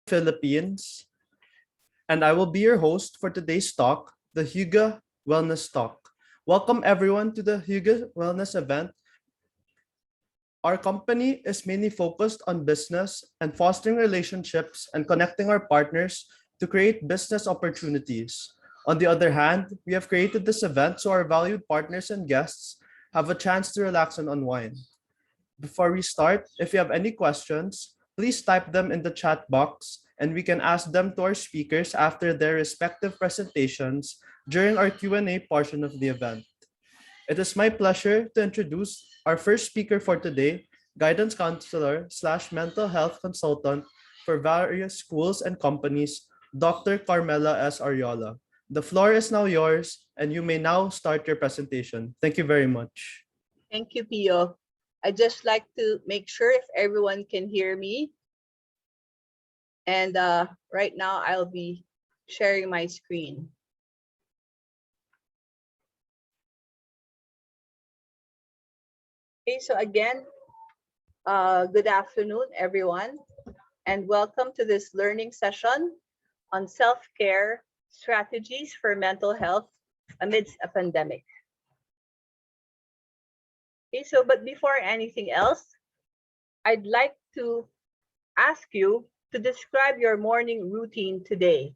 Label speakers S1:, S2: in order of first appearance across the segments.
S1: Philippines, and I will be your host for today's talk, the Hygge Wellness Talk. Welcome everyone to the Hygge Wellness event. Our company is mainly focused on business and fostering relationships and connecting our partners to create business opportunities. On the other hand, we have created this event so our valued partners and guests have a chance to relax and unwind. Before we start, if you have any questions, please type them in the chat box and we can ask them to our speakers after their respective presentations during our Q&A portion of the event. It is my pleasure to introduce our first speaker for today, guidance counselor slash mental health consultant for various schools and companies, Dr. Carmela S. Ariola. The floor is now yours and you may now start your presentation. Thank you very much.
S2: Thank you, Pio. I just like to make sure if everyone can hear me. And right now I'll be sharing my screen. Okay, so again, good afternoon, everyone, and welcome to this learning session on self-care strategies for mental health amidst a pandemic. Okay, so but before anything else, I'd like to ask you to describe your morning routine today.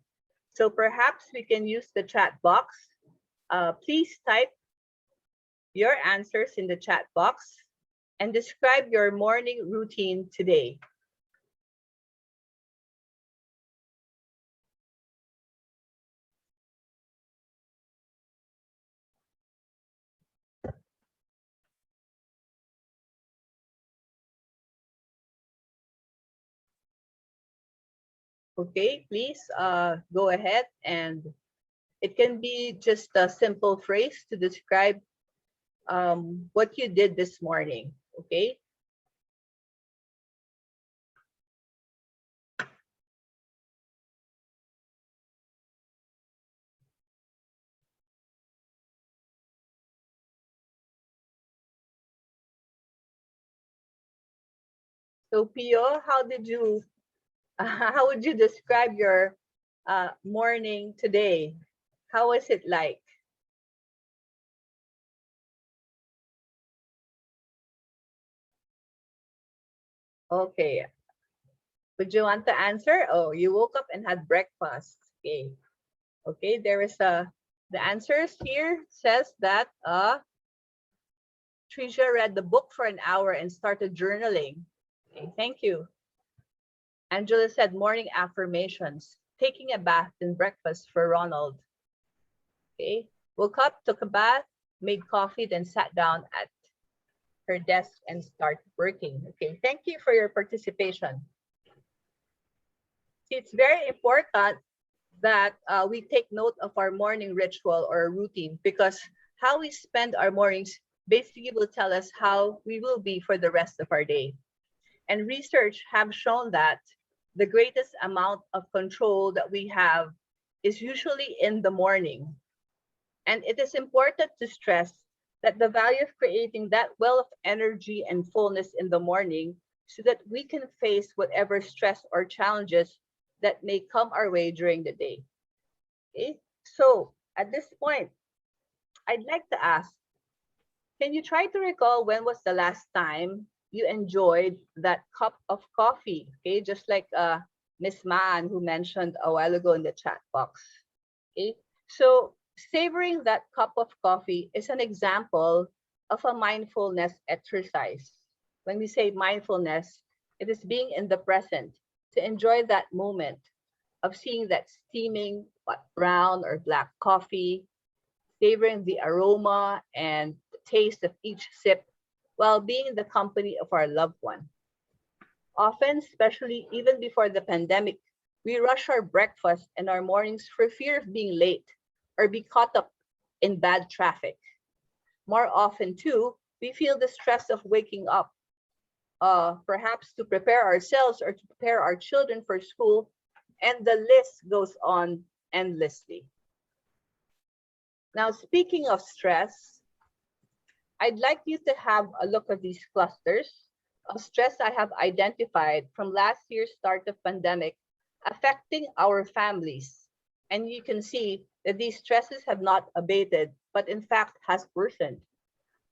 S2: So perhaps we can use the chat box. Please type your answers in the chat box and describe your morning routine today. Okay, please go ahead, and it can be just a simple phrase to describe what you did this morning, okay? So Pio, how would you describe your morning today? How was it like? Okay. Would you want to answer? Oh, you woke up and had breakfast. Okay. Okay, there is the answers here says that Tricia read the book for an hour and started journaling. Okay, thank you. Angela said morning affirmations, taking a bath and breakfast for Ronald. Okay, woke up, took a bath, made coffee, then sat down at her desk and started working. Okay, thank you for your participation. See, it's very important that we take note of our morning ritual or routine, because how we spend our mornings basically will tell us how we will be for the rest of our day. And research have shown that the greatest amount of control that we have is usually in the morning. And it is important to stress that the value of creating that well of energy and fullness in the morning so that we can face whatever stress or challenges that may come our way during the day. Okay, so at this point, I'd like to ask, can you try to recall when was the last time you enjoyed that cup of coffee? Okay, just like Miss Man who mentioned a while ago in the chat box. Okay, so savoring that cup of coffee is an example of a mindfulness exercise. When we say mindfulness, it is being in the present to enjoy that moment of seeing that steaming brown or black coffee, savoring the aroma and the taste of each sip while being in the company of our loved one. Often, especially even before the pandemic, we rush our breakfast and our mornings for fear of being late or be caught up in bad traffic. More often, too, we feel the stress of waking up, perhaps to prepare ourselves or to prepare our children for school, and the list goes on endlessly. Now, speaking of stress, I'd like you to have a look at these clusters of stress I have identified from last year's start of pandemic affecting our families. And you can see that these stresses have not abated, but in fact has worsened.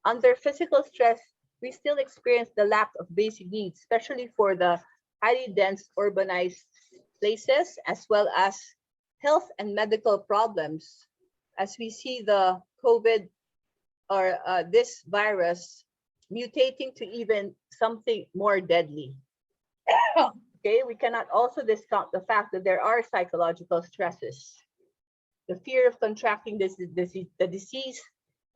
S2: Under physical stress, we still experience the lack of basic needs, especially for the highly dense urbanized places, as well as health and medical problems, as we see the COVID or this virus mutating to even something more deadly. Okay, we cannot also discount the fact that there are psychological stresses. The fear of contracting the disease,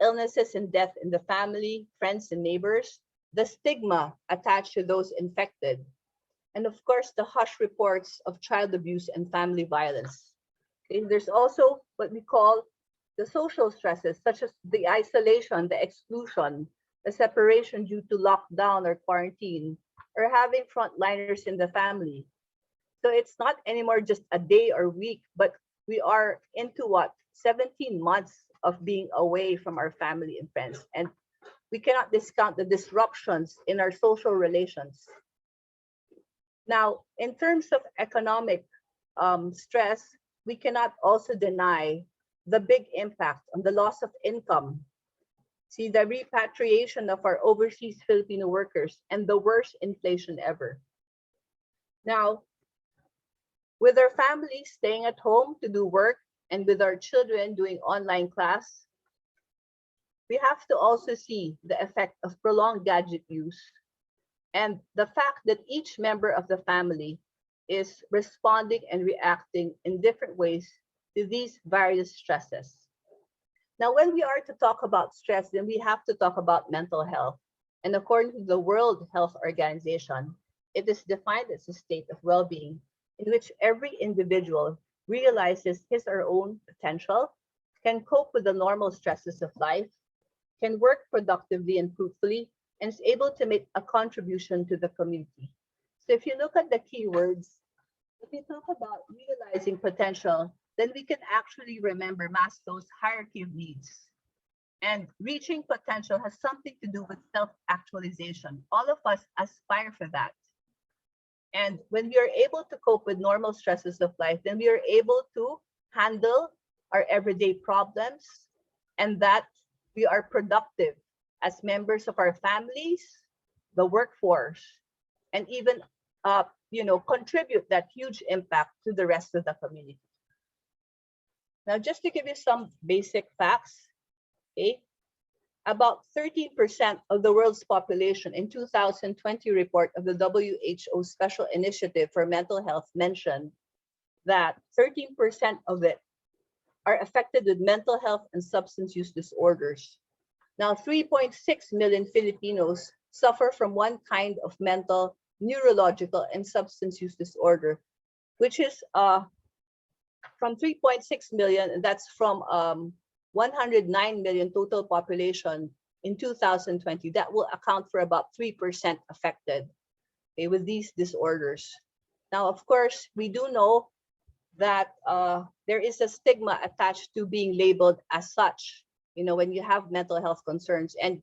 S2: illnesses and death in the family, friends and neighbors, the stigma attached to those infected, and of course, the hush reports of child abuse and family violence. Okay, there's also what we call the social stresses, such as the isolation, the exclusion, the separation due to lockdown or quarantine, or having frontliners in the family. So it's not anymore just a day or week, but we are into what 17 months of being away from our family and friends. And we cannot discount the disruptions in our social relations. Now, in terms of economic stress, we cannot also deny the big impact on the loss of income. See the repatriation of our overseas Filipino workers and the worst inflation ever. Now, with our families staying at home to do work and with our children doing online class, we have to also see the effect of prolonged gadget use and the fact that each member of the family is responding and reacting in different ways to these various stresses. Now, when we are to talk about stress, then we have to talk about mental health. And according to the World Health Organization, it is defined as a state of well being in which every individual realizes his or her own potential, can cope with the normal stresses of life, can work productively and fruitfully, and is able to make a contribution to the community. So if you look at the keywords, if we talk about realizing potential, then we can actually remember Maslow's hierarchy of needs. And reaching potential has something to do with self actualization. All of us aspire for that. And when we are able to cope with normal stresses of life, then we are able to handle our everyday problems and that we are productive as members of our families, the workforce, and even contribute that huge impact to the rest of the community. Now, just to give you some basic facts, okay, about 13% of the world's population in 2020 report of the WHO Special Initiative for Mental Health mentioned that 13% of it are affected with mental health and substance use disorders. Now, 3.6 million Filipinos suffer from one kind of mental, neurological, and substance use disorder, which is from 3.6 million, and that's from 109 million total population in 2020. That will account for about 3% affected, okay, with these disorders. Now, of course, we do know that there is a stigma attached to being labeled as such, when you have mental health concerns. And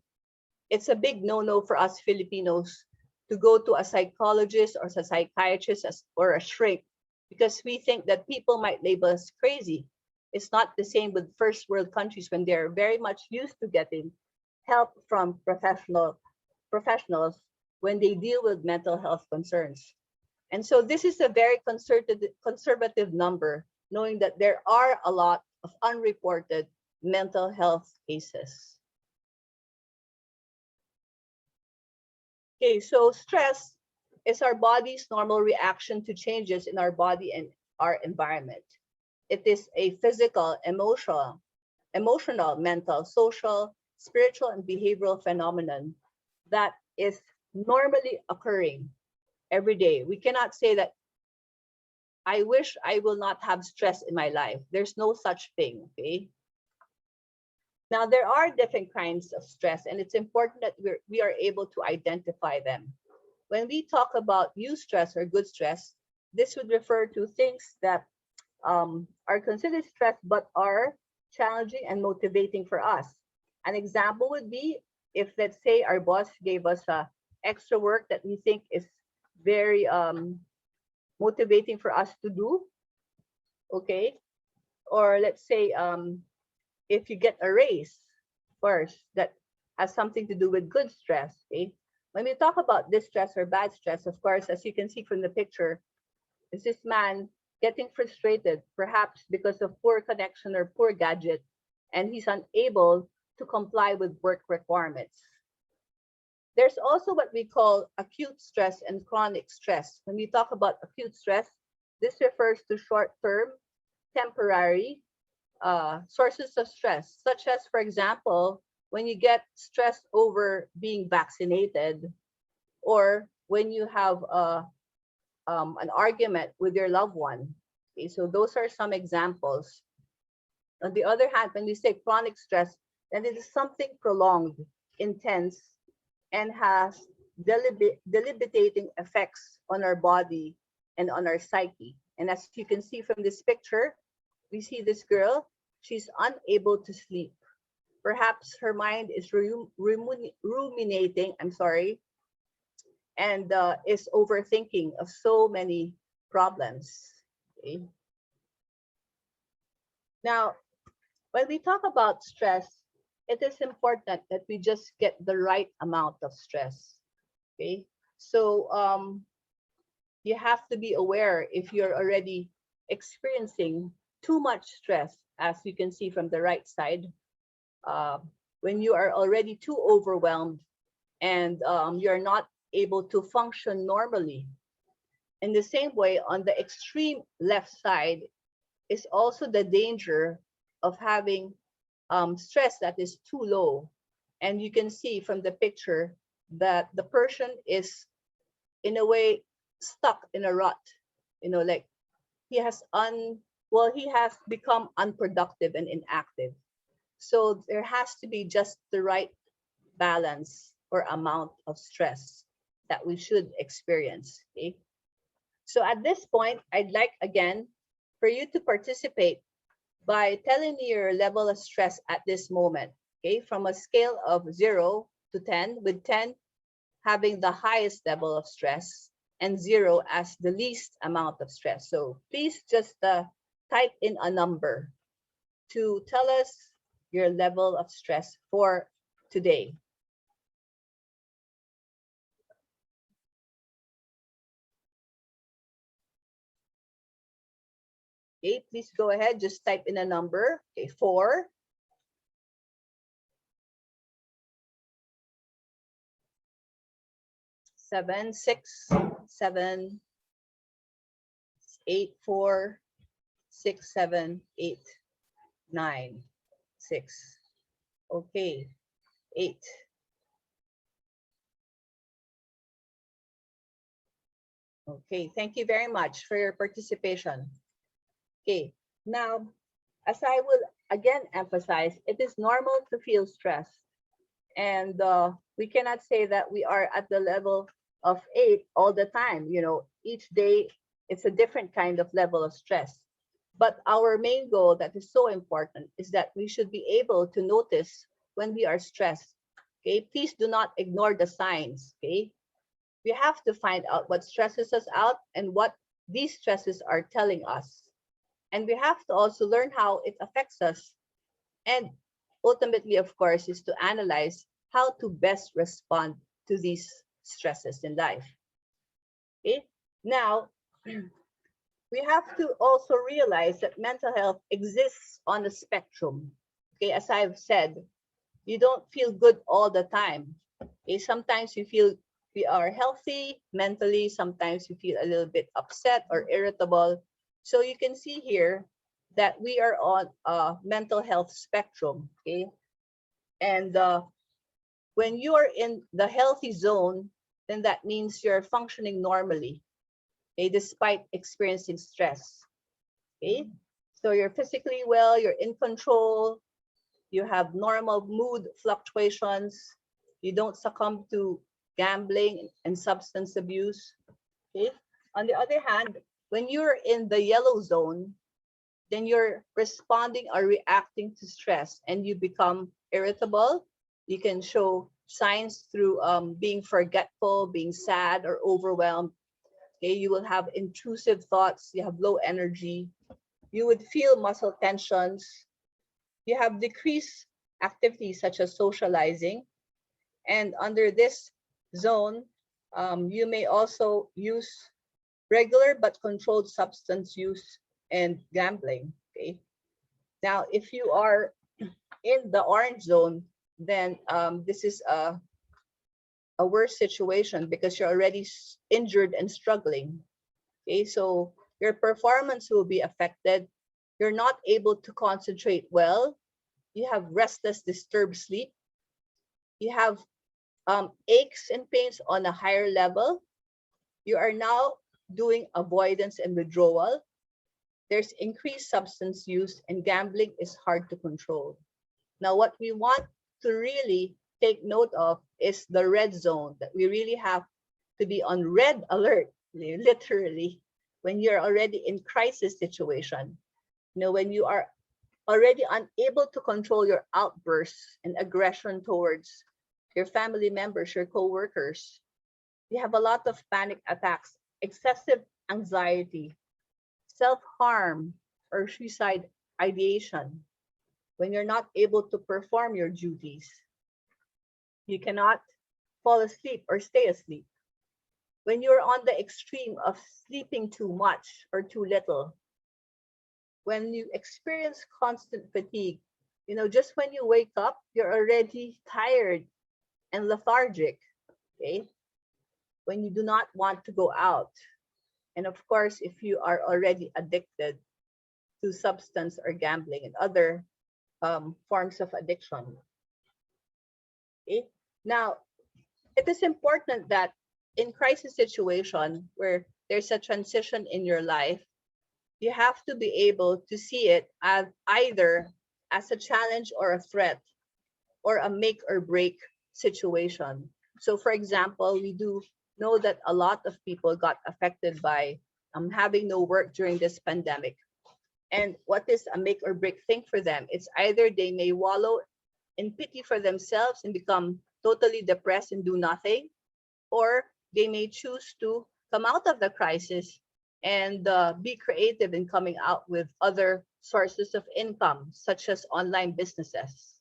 S2: it's a big no-no for us Filipinos to go to a psychologist or a psychiatrist or a shrink because we think that people might label us crazy. It's not the same with first world countries when they're very much used to getting help from professionals when they deal with mental health concerns. And so this is a very conservative number, knowing that there are a lot of unreported mental health cases. Okay, so stress is our body's normal reaction to changes in our body and our environment. It is a physical, emotional, mental, social, spiritual, and behavioral phenomenon that is normally occurring every day. We cannot say that I wish I will not have stress in my life. There's no such thing, okay? Now, there are different kinds of stress, and it's important that we are able to identify them. When we talk about eustress or good stress, this would refer to things that are considered stress but are challenging and motivating for us. An example would be if, let's say, our boss gave us extra work that we think is very motivating for us to do. Okay. Or let's say if you get a raise first, that has something to do with good stress. Okay. When we talk about this stress or bad stress, of course, as you can see from the picture, is this man getting frustrated, perhaps because of poor connection or poor gadget, and he's unable to comply with work requirements. There's also what we call acute stress and chronic stress. When we talk about acute stress, this refers to short-term, temporary sources of stress, such as, for example, when you get stressed over being vaccinated, or when you have an argument with your loved one. Okay, so those are some examples. On the other hand, when we say chronic stress, then it is something prolonged, intense, and has debilitating effects on our body and on our psyche. And as you can see from this picture, we see this girl, she's unable to sleep. Perhaps her mind is ruminating, and is overthinking of so many problems. Okay. Now, when we talk about stress, it is important that we just get the right amount of stress. Okay. So you have to be aware if you're already experiencing too much stress, as you can see from the right side. When you are already too overwhelmed and you're not able to function normally. In the same way, on the extreme left side is also the danger of having stress that is too low. And you can see from the picture that the person is in a way stuck in a rut, like he has he has become unproductive and inactive. So there has to be just the right balance or amount of stress that we should experience. Okay? So at this point, I'd like again for you to participate by telling me your level of stress at this moment. Okay, from a scale of 0 to 10, with 10 having the highest level of stress and 0 as the least amount of stress. So please just type in a number to tell us your level of stress for today. Okay, please go ahead, just type in a number. Okay, 4, 7, 6, 7, 8, 4, 6, 7, 8, 9, 6. Okay, 8. Okay, thank you very much for your participation. Okay, now, as I will again emphasize, it is normal to feel stressed. And we cannot say that we are at the level of 8 all the time. Each day it's a different kind of level of stress. But our main goal that is so important is that we should be able to notice when we are stressed. Okay, please do not ignore the signs. Okay, we have to find out what stresses us out and what these stresses are telling us. And we have to also learn how it affects us. And ultimately, of course, is to analyze how to best respond to these stresses in life. Okay, now we have to also realize that mental health exists on a spectrum. Okay, as I've said, you don't feel good all the time. Okay, sometimes you feel we are healthy mentally, sometimes you feel a little bit upset or irritable. So you can see here that we are on a mental health spectrum. Okay, and when you are in the healthy zone, then that means you're functioning normally, okay, despite experiencing stress. Okay, so you're physically well, you're in control, you have normal mood fluctuations, you don't succumb to gambling and substance abuse. Okay, on the other hand, when you're in the yellow zone, then you're responding or reacting to stress and you become irritable. You can show signs through being forgetful, being sad or overwhelmed. Okay, you will have intrusive thoughts, you have low energy, you would feel muscle tensions, you have decreased activities such as socializing. And under this zone, you may also use regular but controlled substance use and gambling. Okay. Now, if you are in the orange zone, then this is a worse situation because you're already injured and struggling. Okay, so your performance will be affected. You're not able to concentrate well. You have restless, disturbed sleep. You have aches and pains on a higher level. You are now doing avoidance and withdrawal. There's increased substance use, and gambling is hard to control. Now, what we want to really take note of is the red zone, that we really have to be on red alert, literally, when you're already in crisis situation. When you are already unable to control your outbursts and aggression towards your family members, your co-workers. You have a lot of panic attacks, excessive anxiety, self-harm, or suicide ideation. When you're not able to perform your duties, you cannot fall asleep or stay asleep. When you're on the extreme of sleeping too much or too little, when you experience constant fatigue, just when you wake up, you're already tired and lethargic, okay? When you do not want to go out. And of course, if you are already addicted to substance or gambling and other forms of addiction. Okay? Now, it is important that in crisis situation where there's a transition in your life, you have to be able to see it as either as a challenge or a threat or a make or break situation. So for example, we do know that a lot of people got affected by having no work during this pandemic. And what is a make or break thing for them? It's either they may wallow in pity for themselves and become totally depressed and do nothing, or they may choose to come out of the crisis and be creative in coming out with other sources of income, such as online businesses.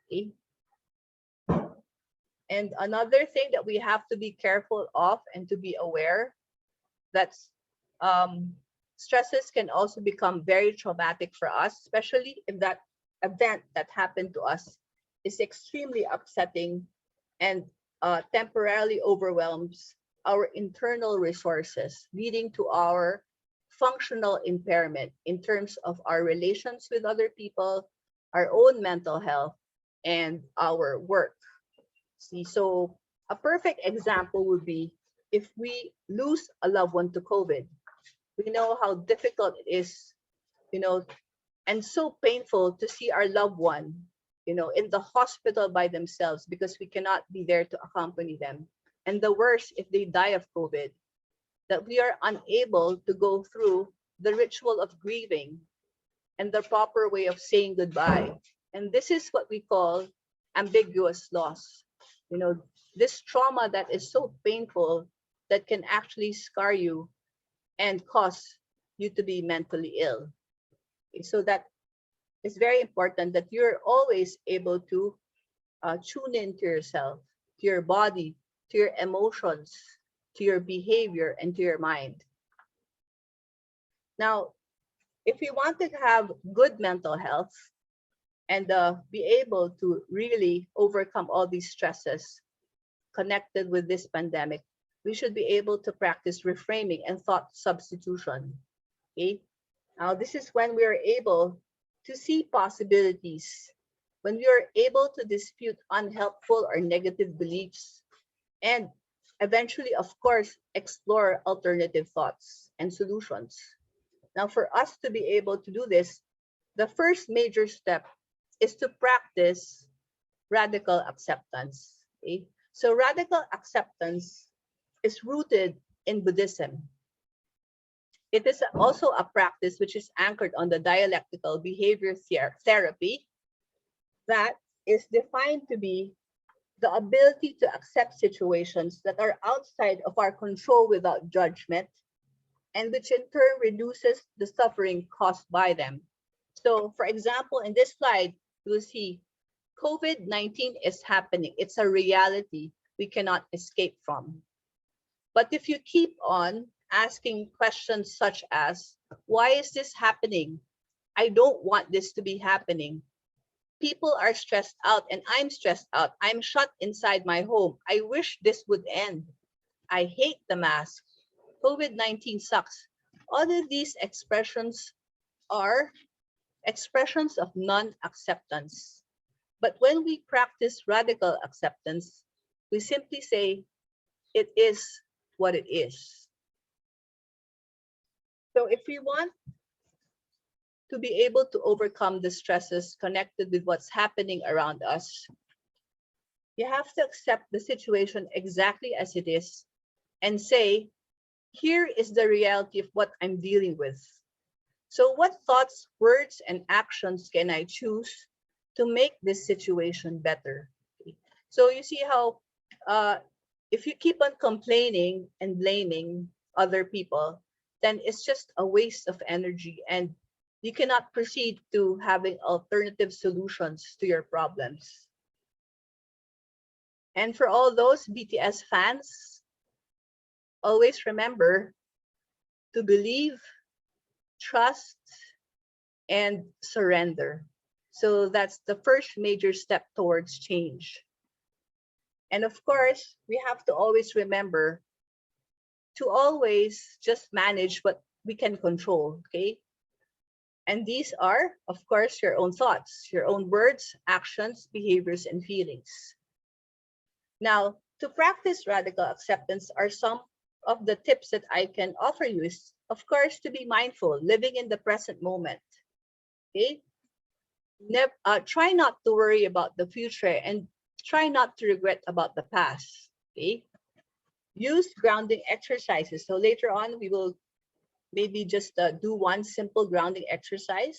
S2: Okay? And another thing that we have to be careful of and to be aware that stresses can also become very traumatic for us, especially if that event that happened to us is extremely upsetting and temporarily overwhelms our internal resources, leading to our functional impairment in terms of our relations with other people, our own mental health, and our work. See, so a perfect example would be if we lose a loved one to COVID. We know how difficult it is, you know, and so painful to see our loved one, in the hospital by themselves because we cannot be there to accompany them. And the worst, if they die of COVID, that we are unable to go through the ritual of grieving and the proper way of saying goodbye. And this is what we call ambiguous loss. This trauma that is so painful that can actually scar you and cause you to be mentally ill. Okay, so that is very important that you're always able to tune into yourself, to your body, to your emotions, to your behavior, and to your mind. Now, if we want to have good mental health and be able to really overcome all these stresses connected with this pandemic, we should be able to practice reframing and thought substitution. Okay? Now, this is when we are able to see possibilities, when we are able to dispute unhelpful or negative beliefs, and eventually, of course, explore alternative thoughts and solutions. Now, for us to be able to do this, the first major step is to practice radical acceptance. Okay? So radical acceptance is rooted in Buddhism. It is also a practice which is anchored on the dialectical behavior therapy that is defined to be the ability to accept situations that are outside of our control without judgment and which in turn reduces the suffering caused by them. So, for example, in this slide, you will see COVID-19 is happening. It's a reality we cannot escape from. But if you keep on asking questions such as, why is this happening? I don't want this to be happening. People are stressed out and I'm stressed out. I'm shut inside my home. I wish this would end. I hate the mask. COVID-19 sucks. All of these expressions are expressions of non-acceptance. But when we practice radical acceptance, we simply say, it is what it is. So if we want to be able to overcome the stresses connected with what's happening around us, you have to accept the situation exactly as it is and say, here is the reality of what I'm dealing with. So what thoughts, words, and actions can I choose to make this situation better? So you see how if you keep on complaining and blaming other people, then it's just a waste of energy and you cannot proceed to having alternative solutions to your problems. And for all those BTS fans, always remember to believe, trust, and surrender. So that's the first major step towards change. And of course, we have to always remember to always just manage what we can control, okay? And these are, of course, your own thoughts, your own words, actions, behaviors, and feelings. Now, to practice radical acceptance are some of the tips that I can offer you is, of course, to be mindful, living in the present moment, okay? Try not to worry about the future and try not to regret about the past, okay? Use grounding exercises. So later on, we will maybe just do one simple grounding exercise.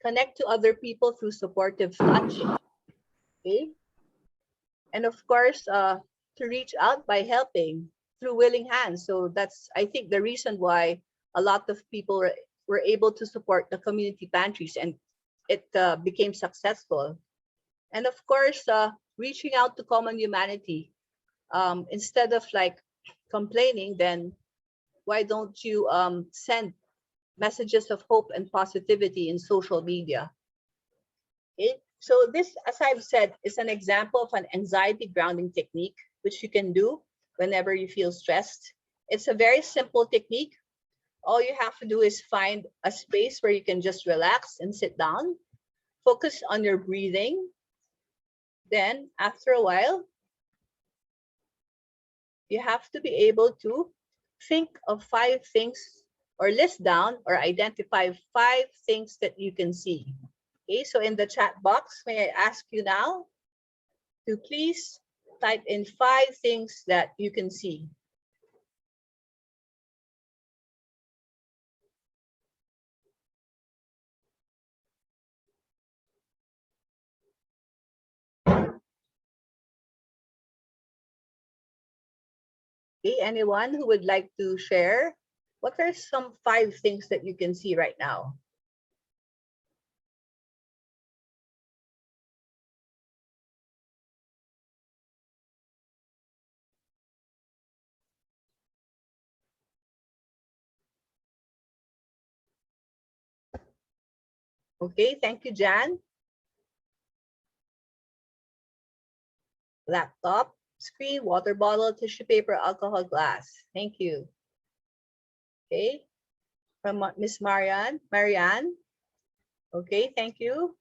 S2: Connect to other people through supportive touch, okay? And of course, to reach out by helping through willing hands. So that's, I think, the reason why a lot of people were able to support the community pantries and it became successful. And of course, reaching out to common humanity. Instead of like complaining, then why don't you send messages of hope and positivity in social media? Okay? So this, as I've said, is an example of an anxiety grounding technique, which you can do whenever you feel stressed. It's a very simple technique. All you have to do is find a space where you can just relax and sit down, focus on your breathing. Then after a while, you have to be able to think of 5 things or list down or identify 5 things that you can see. Okay, so in the chat box, may I ask you now to please type in 5 things that you can see. Okay, anyone who would like to share? What are some 5 things that you can see right now? Okay, thank you, Jan. Laptop, screen, water bottle, tissue paper, alcohol glass. Thank you. Okay, from Miss Marianne. Okay, thank you.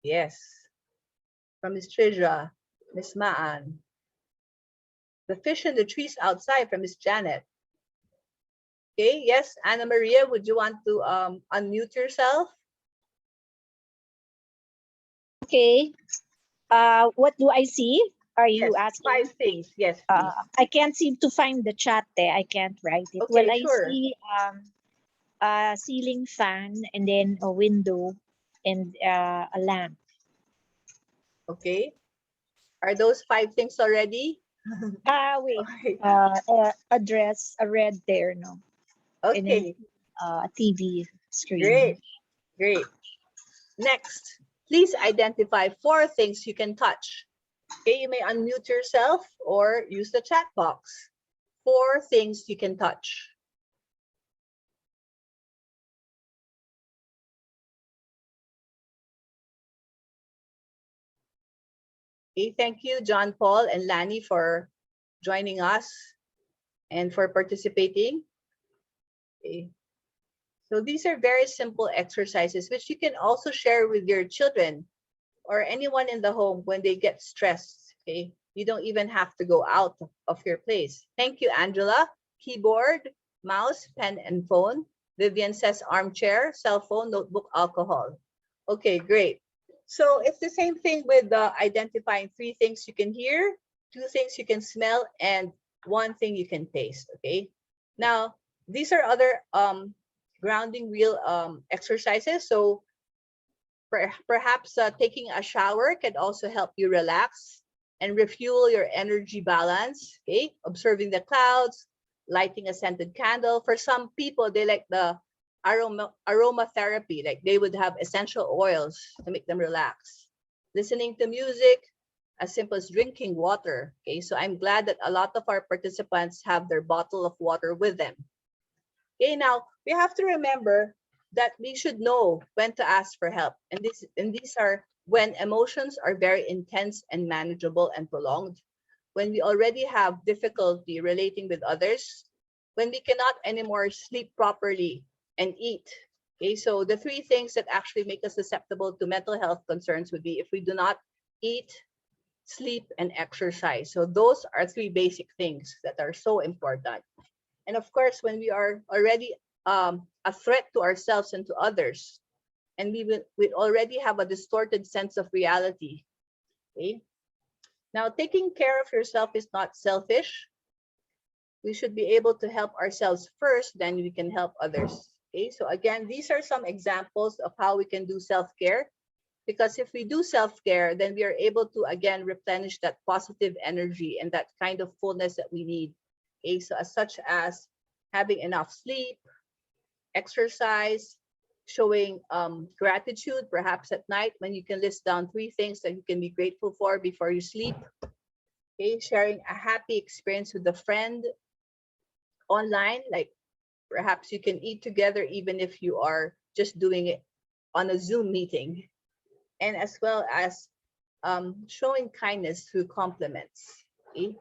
S2: Yes, from Miss Trisha, Miss Maan. The fish in the trees outside from Miss Janet. Okay, yes, Anna Maria, would you want to unmute yourself?
S3: Okay. What do I see? Are you
S2: Yes,
S3: asking?
S2: 5 things. Yes, please.
S3: I can't seem to find the chat there. I can't write it.
S2: Okay,
S3: Well, I
S2: sure.
S3: see a ceiling fan and then a window and a lamp.
S2: Okay. Are those 5 things already?
S3: Wait.
S2: Okay.
S3: A dress, a red there, no, and then
S2: Okay.
S3: a TV screen.
S2: Great. Great. Next, please identify 4 things you can touch. Okay, you may unmute yourself or use the chat box. 4 things you can touch. Okay, thank you, John Paul and Lani, for joining us and for participating. Okay. So these are very simple exercises which you can also share with your children or anyone in the home when they get stressed. Okay, you don't even have to go out of your place. Thank you, Angela. Keyboard, mouse, pen, and phone. Vivian says armchair, cell phone, notebook, alcohol. Okay, great. So it's the same thing with identifying 3 things you can hear, 2 things you can smell, and 1 thing you can taste. Okay. Now these are other grounding wheel exercises. So perhaps taking a shower can also help you relax and refuel your energy balance. Okay, observing the clouds, lighting a scented candle. For some people, they like the aromatherapy, like they would have essential oils to make them relax. Listening to music, as simple as drinking water. Okay, so I'm glad that a lot of our participants have their bottle of water with them. Okay, now we have to remember that we should know when to ask for help. And these are when emotions are very intense and manageable and prolonged, when we already have difficulty relating with others, when we cannot anymore sleep properly and eat. Okay, so the 3 things that actually make us susceptible to mental health concerns would be if we do not eat, sleep, and exercise. So those are 3 basic things that are so important. And of course, when we are already a threat to ourselves and to others, and we already have a distorted sense of reality. Okay. Now, taking care of yourself is not selfish. We should be able to help ourselves first, then we can help others. Okay. So again, these are some examples of how we can do self-care. Because if we do self-care, then we are able to again replenish that positive energy and that kind of fullness that we need. Okay, so such as having enough sleep, exercise, showing gratitude, perhaps at night when you can list down 3 things that you can be grateful for before you sleep. Okay, sharing a happy experience with a friend online, like perhaps you can eat together even if you are just doing it on a Zoom meeting, and as well as showing kindness through compliments. Okay?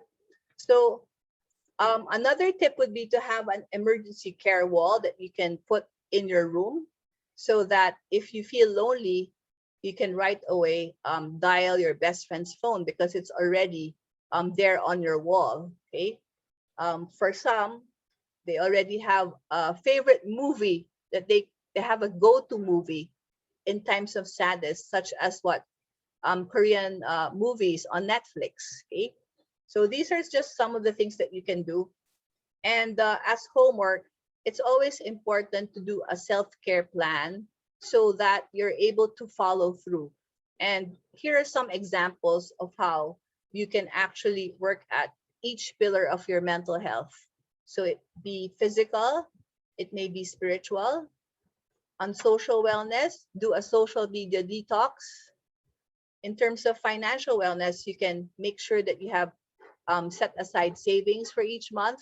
S2: So another tip would be to have an emergency care wall that you can put in your room so that if you feel lonely, you can right away dial your best friend's phone because it's already there on your wall. Okay. For some, they already have a favorite movie that they have a go-to movie in times of sadness, such as what Korean movies on Netflix. Okay. So these are just some of the things that you can do. And as homework, it's always important to do a self-care plan so that you're able to follow through. And here are some examples of how you can actually work at each pillar of your mental health. So it be physical, it may be spiritual. On social wellness, do a social media detox. In terms of financial wellness, you can make sure that you have set aside savings for each month.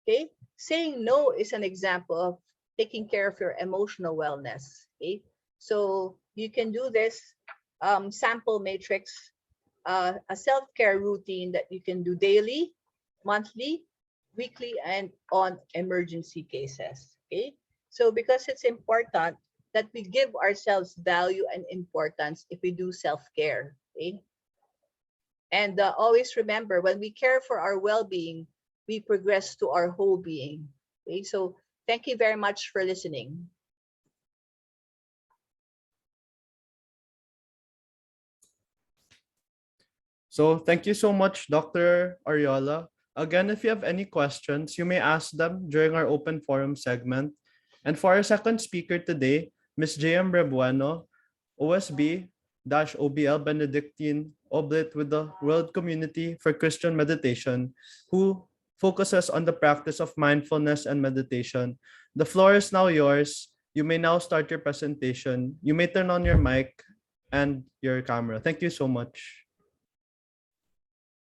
S2: Okay, saying no is an example of taking care of your emotional wellness. Okay, so you can do this sample matrix, a self-care routine that you can do daily, monthly, weekly, and on emergency cases. Okay, so because it's important that we give ourselves value and importance if we do self-care. Okay, and always remember, when we care for our well-being, we progress to our whole being. Okay, so thank you very much for listening.
S1: So thank you so much, Dr. Ariola. Again, if you have any questions, you may ask them during our open forum segment. And for our second speaker today, Ms. J.M. Rebueno, OSB-OBL Benedictine Oblate with the World Community for Christian Meditation, who focuses on the practice of mindfulness and meditation. The floor is now yours. You may now start your presentation. You may turn on your mic and your camera. Thank you so much.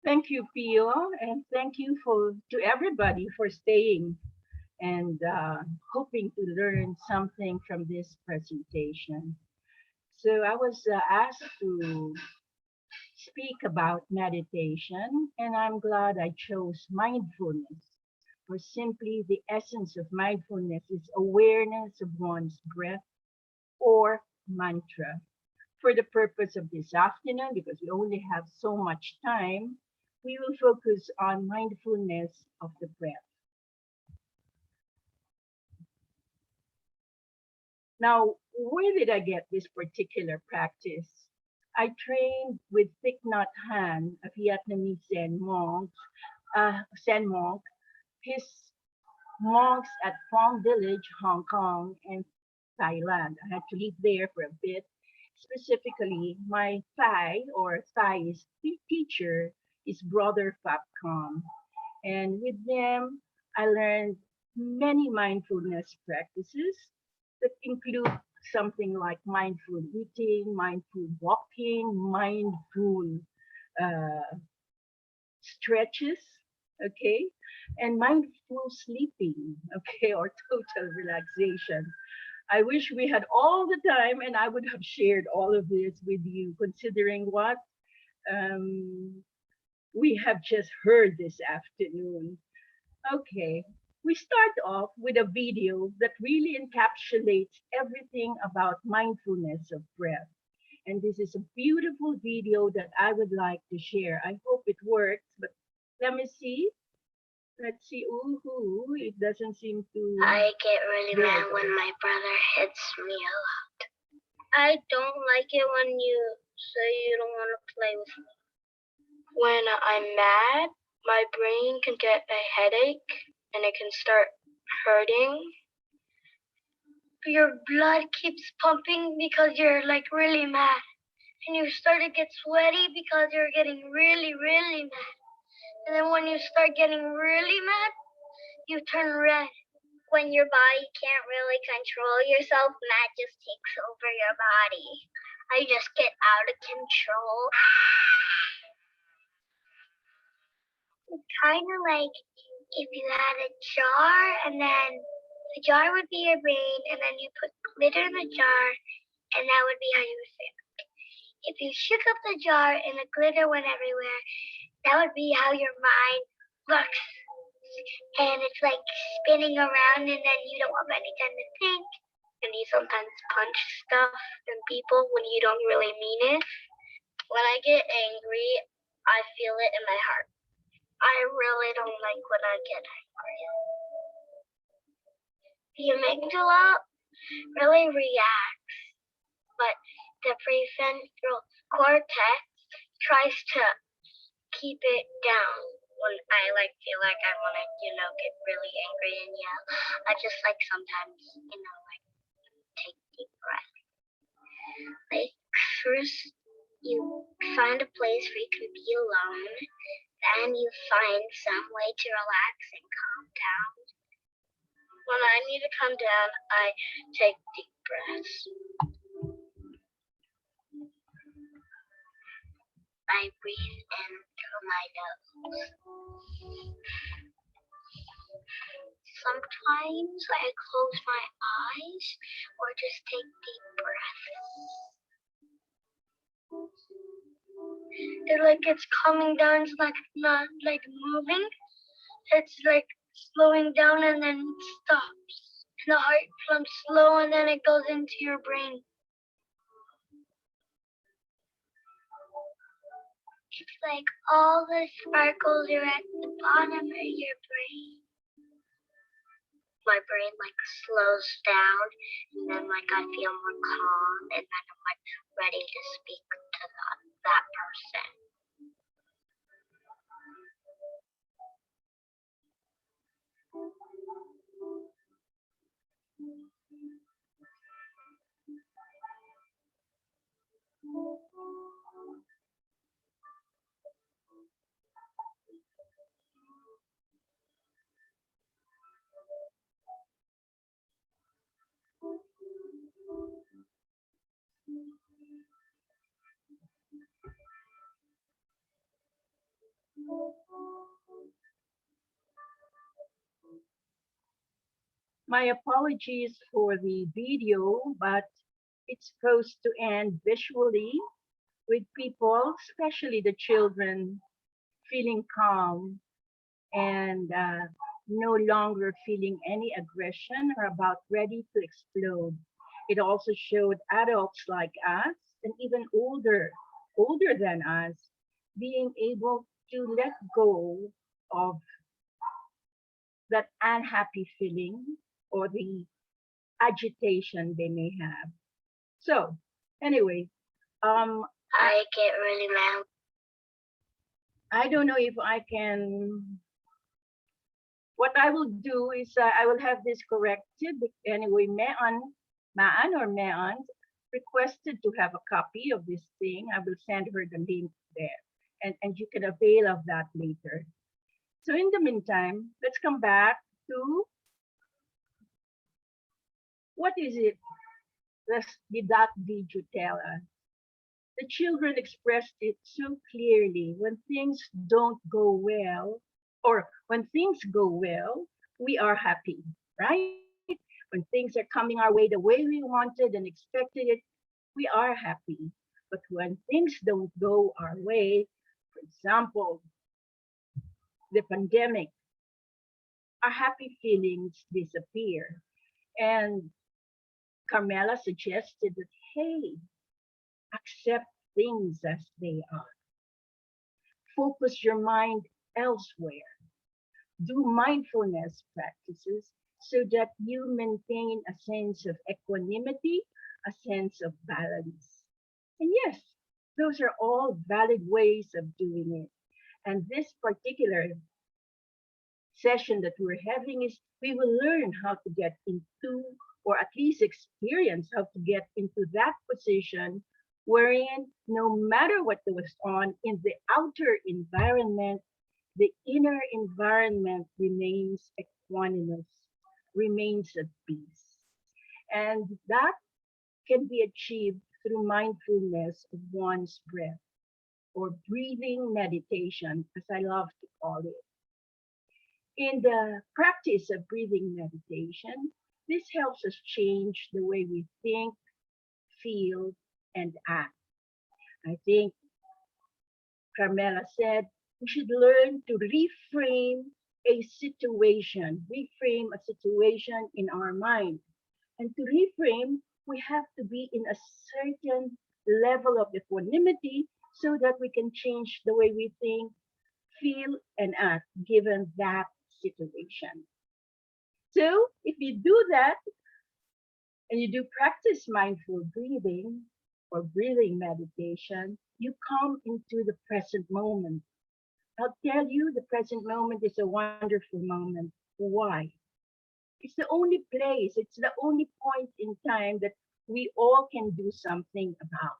S4: Thank you, Pio, and thank you to everybody for staying and hoping to learn something from this presentation. So I was asked to speak about meditation, and I'm glad I chose mindfulness. Or simply, the essence of mindfulness is awareness of one's breath or mantra. For the purpose of this afternoon, because we only have so much time, we will focus on mindfulness of the breath. Now, where did I get this particular practice? I trained with Thich Nhat Hanh, a Vietnamese Zen monk. His monks at Phong Village, Hong Kong, and Thailand. I had to live there for a bit. Specifically, my Thai teacher is Brother Fab Kong. And with them, I learned many mindfulness practices that include something like mindful eating, mindful walking, mindful uh, stretches, okay, and mindful sleeping, okay, or total relaxation. I wish we had all the time and I would have shared all of this with you, considering what um, we have just heard this afternoon. Okay, we start off with a video that really encapsulates everything about mindfulness of breath. And this is a beautiful video that I would like to share. I hope it works, but let me see. Let's see. Ooh, it doesn't seem to.
S5: I get really
S4: There
S5: mad
S4: it
S5: when
S4: goes.
S5: my brother hits me a lot. I don't like it when you say you don't want to play with me. When I'm mad, my brain can get a headache and it can start hurting. Your blood keeps pumping because you're like really mad. And you start to get sweaty because you're getting really, really mad. And then when you start getting really mad, you turn red. When your body can't really control yourself, mad just takes over your body. I just get out of control. It's kind of like if you had a jar and then the jar would be your brain and then you put glitter in the jar and that would be how you would feel. If you shook up the jar and the glitter went everywhere, that would be how your mind looks. And it's like spinning around and then you don't have any time to think. And you sometimes punch stuff and people when you don't really mean it. When I get angry, I feel it in my heart. I really don't like when I get angry. The amygdala really reacts, but the prefrontal cortex tries to keep it down. When I feel like I want to, get really angry and yell, I just sometimes, take deep breath. Like first you find a place where you can be alone, then you find some way to relax and calm down. When I need to calm down, I take deep breaths. I breathe in through my nose. Sometimes I close my eyes or just take deep breaths. It's like it's calming down, it's not like moving. It's like slowing down and then it stops. And the heart pumps slow and then it goes into your brain. It's like all the sparkles are at the bottom of your brain. My brain slows down and then I feel more calm and then I'm ready to speak to that person.
S4: My apologies for the video, but it's supposed to end visually with people, especially the children, feeling calm and no longer feeling any aggression or about ready to explode. It also showed adults like us and even older than us, being able to let go of that unhappy feeling or the agitation they may have. So, anyway, um,
S5: I get really mad.
S4: I don't know if I can. What I will do is I will have this corrected. Anyway, Maan or Maan requested to have a copy of this thing. I will send her the link there, and you can avail of that later. So in the meantime, let's come back to what is it did that video tell us? The children expressed it so clearly. When things don't go well, or when things go well, we are happy, right? When things are coming our way the way we wanted and expected it, we are happy. But when things don't go our way, for example, the pandemic, our happy feelings disappear. And Carmela suggested that, hey, accept things as they are. Focus your mind elsewhere. Do mindfulness practices so that you maintain a sense of equanimity, a sense of balance. And yes, those are all valid ways of doing it. And this particular session that we're having is we will learn how to get into, or at least experience how to get into that position wherein no matter what goes on in the outer environment, the inner environment remains equanimous, remains at peace. And that can be achieved through mindfulness of one's breath or breathing meditation, as I love to call it. In the practice of breathing meditation, this helps us change the way we think, feel, and act. I think Carmela said we should learn to reframe a situation in our mind. And to reframe, we have to be in a certain level of equanimity so that we can change the way we think, feel, and act given that situation. So if you do that and you do practice mindful breathing or breathing meditation, you come into the present moment. I'll tell you, the present moment is a wonderful moment. Why? It's the only place, it's the only point in time that we all can do something about.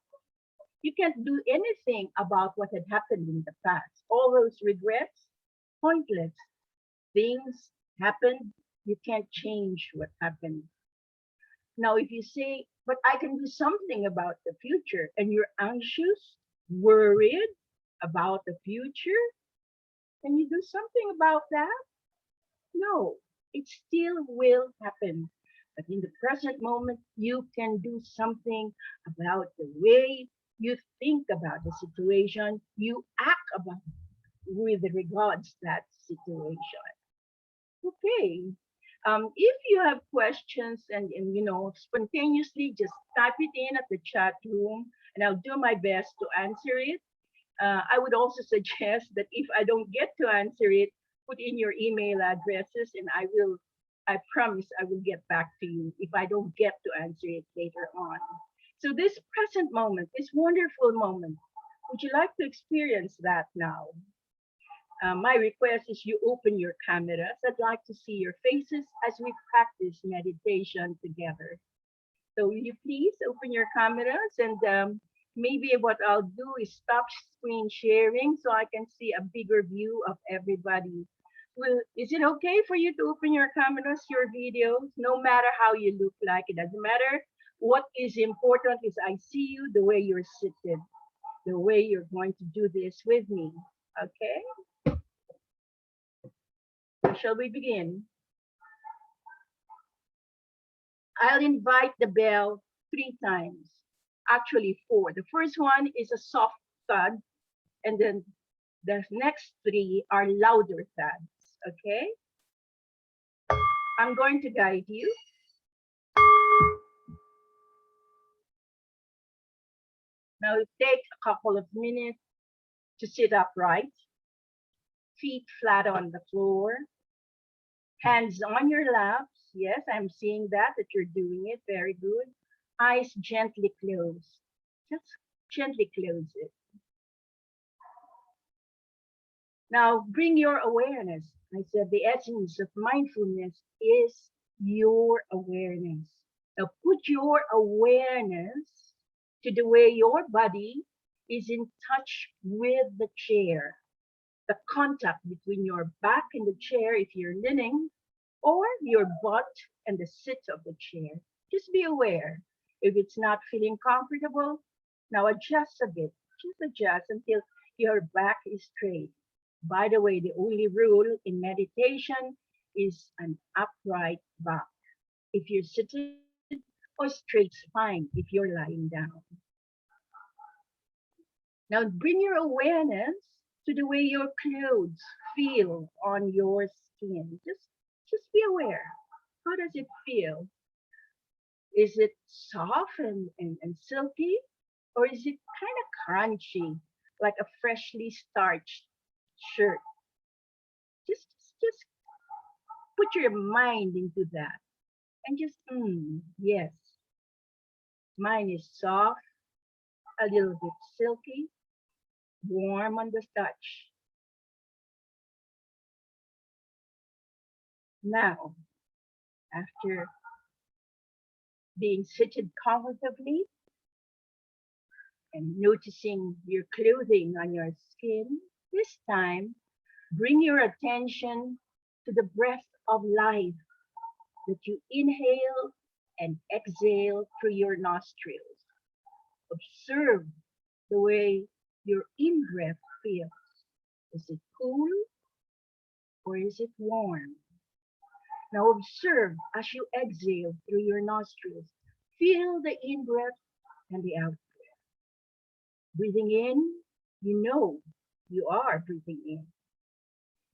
S4: You can't do anything about what had happened in the past. All those regrets, pointless. Things happened, you can't change what happened. Now, if you say, but I can do something about the future, and you're anxious, worried about the future, can you do something about that? No, it still will happen. But in the present moment, you can do something about the way you think about the situation, you act about with regards to that situation. Okay. If you have questions and spontaneously just type it in at the chat room and I'll do my best to answer it. I would also suggest that if I don't get to answer it, put in your email addresses and I promise I will get back to you if I don't get to answer it later on. So this present moment, this wonderful moment, would you like to experience that now? My request is you open your cameras. I'd like to see your faces as we practice meditation together. So will you please open your cameras and maybe what I'll do is stop screen sharing so I can see a bigger view of everybody. Is it okay for you to open your cameras, your videos, no matter how you look like? It doesn't matter. What is important is I see you the way you're seated, the way you're going to do this with me. Okay? So shall we begin? I'll invite the bell 3 times. Actually, four. The first one is a soft thud, and then the next three are louder thuds. Okay? I'm going to guide you. Now take a couple of minutes to sit upright, feet flat on the floor, hands on your laps. Yes, I'm seeing that you're doing it. Very good. Eyes gently closed. Just gently close it. Now bring your awareness. I said the essence of mindfulness is your awareness. Now put your awareness to the way your body is in touch with the chair. The contact between your back and the chair if you're leaning, or your butt and the sit of the chair. Just be aware. If it's not feeling comfortable, now adjust a bit. Just adjust until your back is straight. By the way, the only rule in meditation is an upright back. If you're sitting, or straight spine if you're lying down. Now bring your awareness to the way your clothes feel on your skin. Just be aware. How does it feel? Is it soft and silky? Or is it kind of crunchy, like a freshly starched shirt? Just put your mind into that and just, yes, mine is soft, a little bit silky, warm on the touch. Now, after being seated comfortably and noticing your clothing on your skin, this time bring your attention to the breath of life that you inhale and exhale through your nostrils. Observe the way your in-breath feels. Is it cool or is it warm? Now observe as you exhale through your nostrils. Feel the in-breath and the out. Breathing in, you know you are breathing in.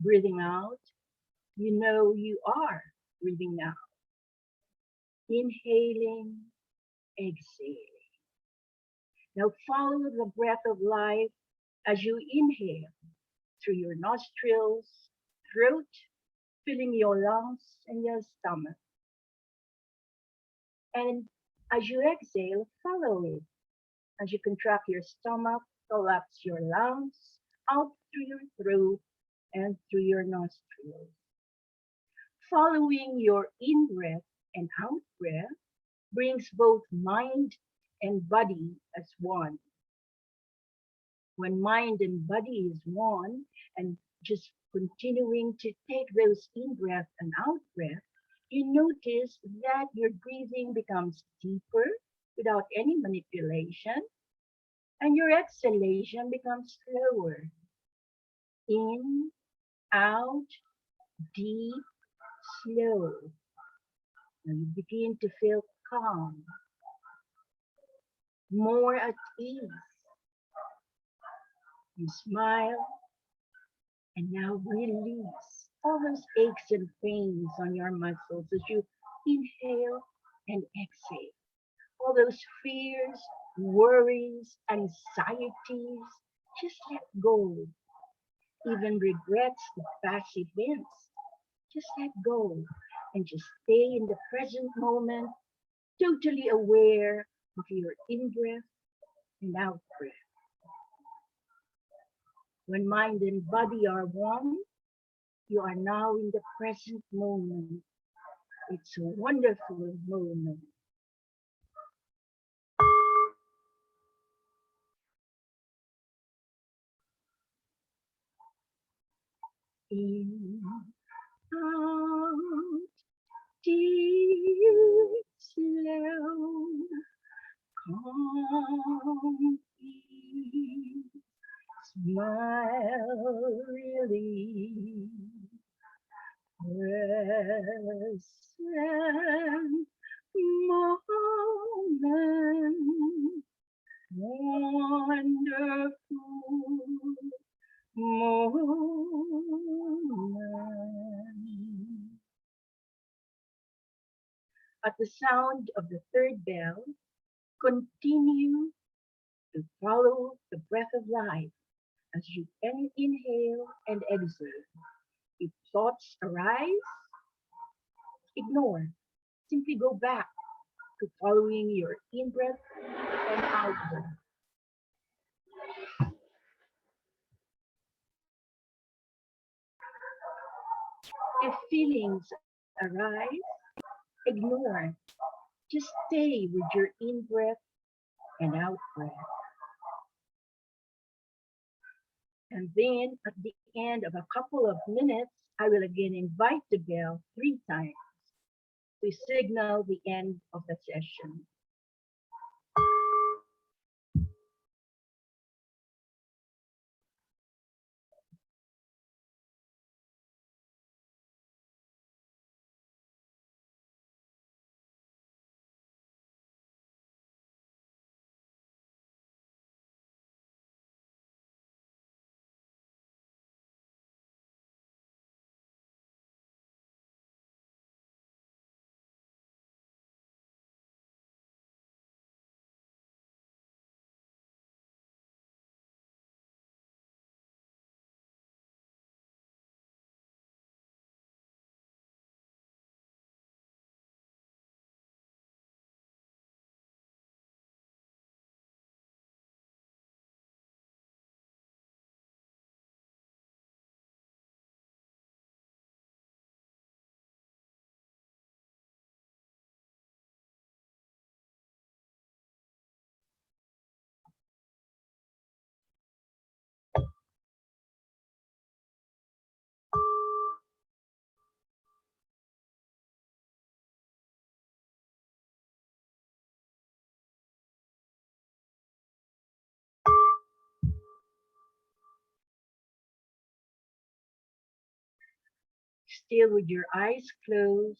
S4: Breathing out, you know you are breathing out. Inhaling, exhaling. Now follow the breath of life as you inhale through your nostrils, throat, filling your lungs and your stomach. And as you exhale, follow it. As you contract your stomach, collapse your lungs out through your throat and through your nostrils. Following your in-breath and out-breath brings both mind and body as one. When mind and body is one, and just continuing to take those in-breath and out-breath, you notice that your breathing becomes deeper without any manipulation, and your exhalation becomes slower. In, out, deep, slow. And you begin to feel calm, more at ease. You smile and now release all those aches and pains on your muscles as you inhale and exhale. All those fears, worries, anxieties, just let go. Even regrets of past events, just let go and just stay in the present moment, totally aware of your in-breath and out-breath. When mind and body are one, you are now in the present moment. It's a wonderful moment. In, out, deep, slow, calm, ease, smile, release, rest and At the sound of the third bell, continue to follow the breath of life as you inhale and exhale. If thoughts arise, ignore. Simply go back to following your in breath and out breath. If feelings arise, ignore. Just stay with your in breath and out breath. And then at the end of a couple of minutes, I will again invite the bell 3 times to signal the end of the session. Still with your eyes closed,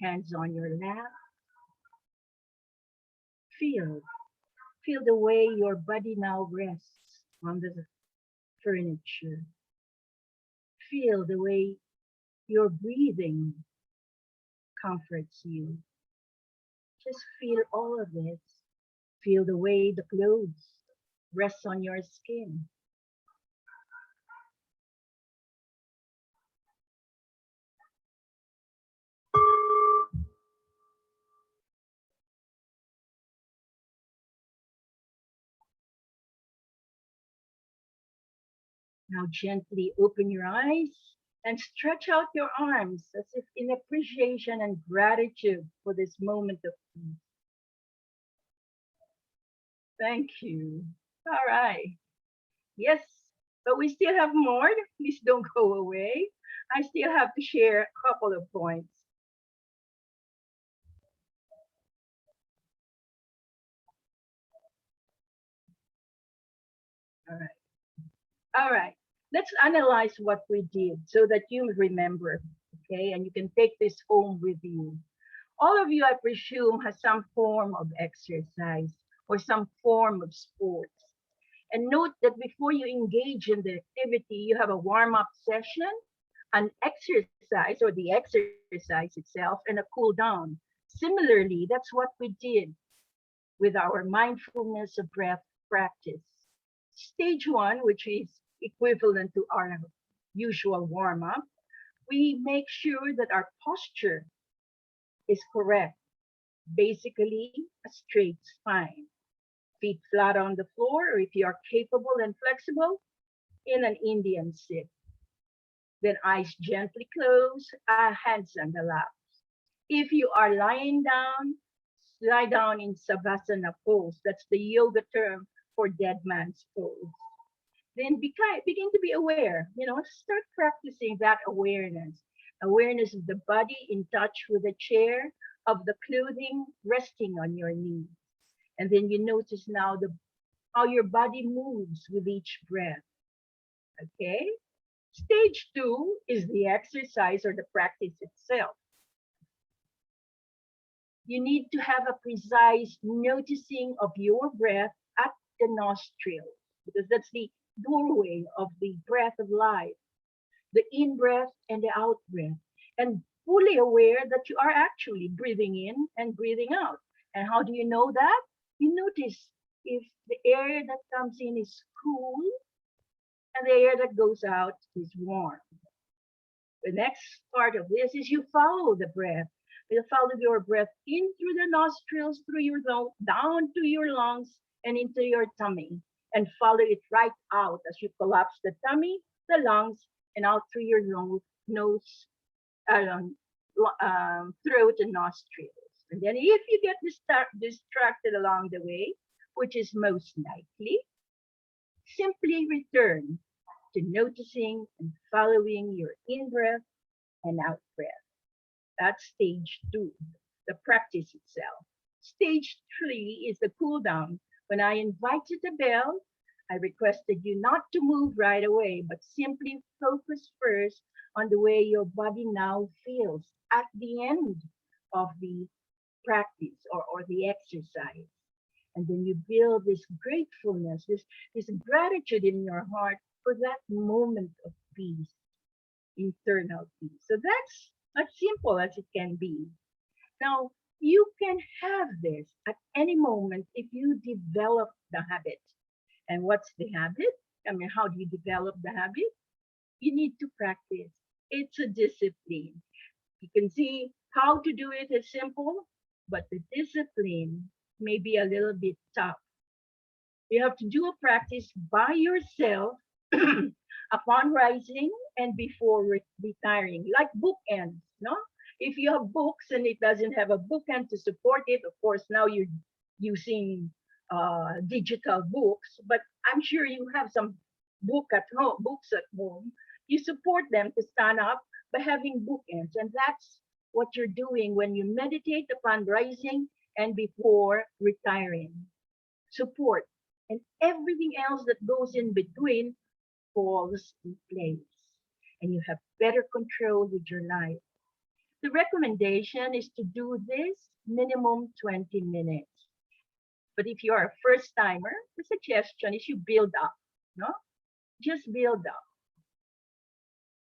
S4: hands on your lap, feel. Feel the way your body now rests on the furniture. Feel the way your breathing comforts you. Just feel all of this. Feel the way the clothes rest on your skin. Now gently open your eyes and stretch out your arms as if in appreciation and gratitude for this moment of peace. Thank you. All right. Yes, but we still have more. Please don't go away. I still have to share a couple of points. All right. All right. Let's analyze what we did so that you remember, okay? And you can take this home with you. All of you, I presume, has some form of exercise or some form of sports. And note that before you engage in the activity, you have a warm-up session, an exercise or the exercise itself, and a cool down. Similarly, that's what we did with our mindfulness of breath practice. Stage one, which is equivalent to our usual warm-up, we make sure that our posture is correct. Basically, a straight spine. Feet flat on the floor, or if you are capable and flexible, in an Indian sit. Then eyes gently close, hands on the lap. If you are lying down, lie down in Savasana pose. That's the yoga term for dead man's pose. Then begin to be aware. Start practicing that awareness. Awareness of the body in touch with the chair, of the clothing resting on your knee. And then you notice now how your body moves with each breath. Okay? Stage two is the exercise or the practice itself. You need to have a precise noticing of your breath at the nostril, because that's the doorway of the breath of life, the in breath and the out breath. And fully aware that you are actually breathing in and breathing out. And how do you know that? You notice if the air that comes in is cool and the air that goes out is warm. The next part of this is you follow the breath. You follow your breath in through the nostrils, through your nose, down to your lungs, and into your tummy. And follow it right out as you collapse the tummy, the lungs, and out through your nose, um, throat, and nostrils. And then if you get distracted along the way, which is most likely, simply return to noticing and following your in breath and out breath. That's stage two, the practice itself. Stage three is the cool down. When I invited the bell, I requested you not to move right away, but simply focus first on the way your body now feels at the end of the practice or the exercise. And then you build this gratefulness, this gratitude in your heart for that moment of peace, internal peace. So that's as simple as it can be. Now, you can have this at any moment if you develop the habit. And what's the habit? I mean, how do you develop the habit? You need to practice. It's a discipline. You can see how to do it is simple, but the discipline may be a little bit tough. You have to do a practice by yourself upon rising and before retiring, like bookends, no? If you have books and it doesn't have a bookend to support it, of course, now you're using digital books, but I'm sure you have some books at home. You support them to stand up by having bookends, and that's what you're doing when you meditate upon rising and before retiring. Support, and everything else that goes in between falls in place, and you have better control with your life. The recommendation is to do this minimum 20 minutes. But if you are a first timer, the suggestion is you build up, no? Just build up.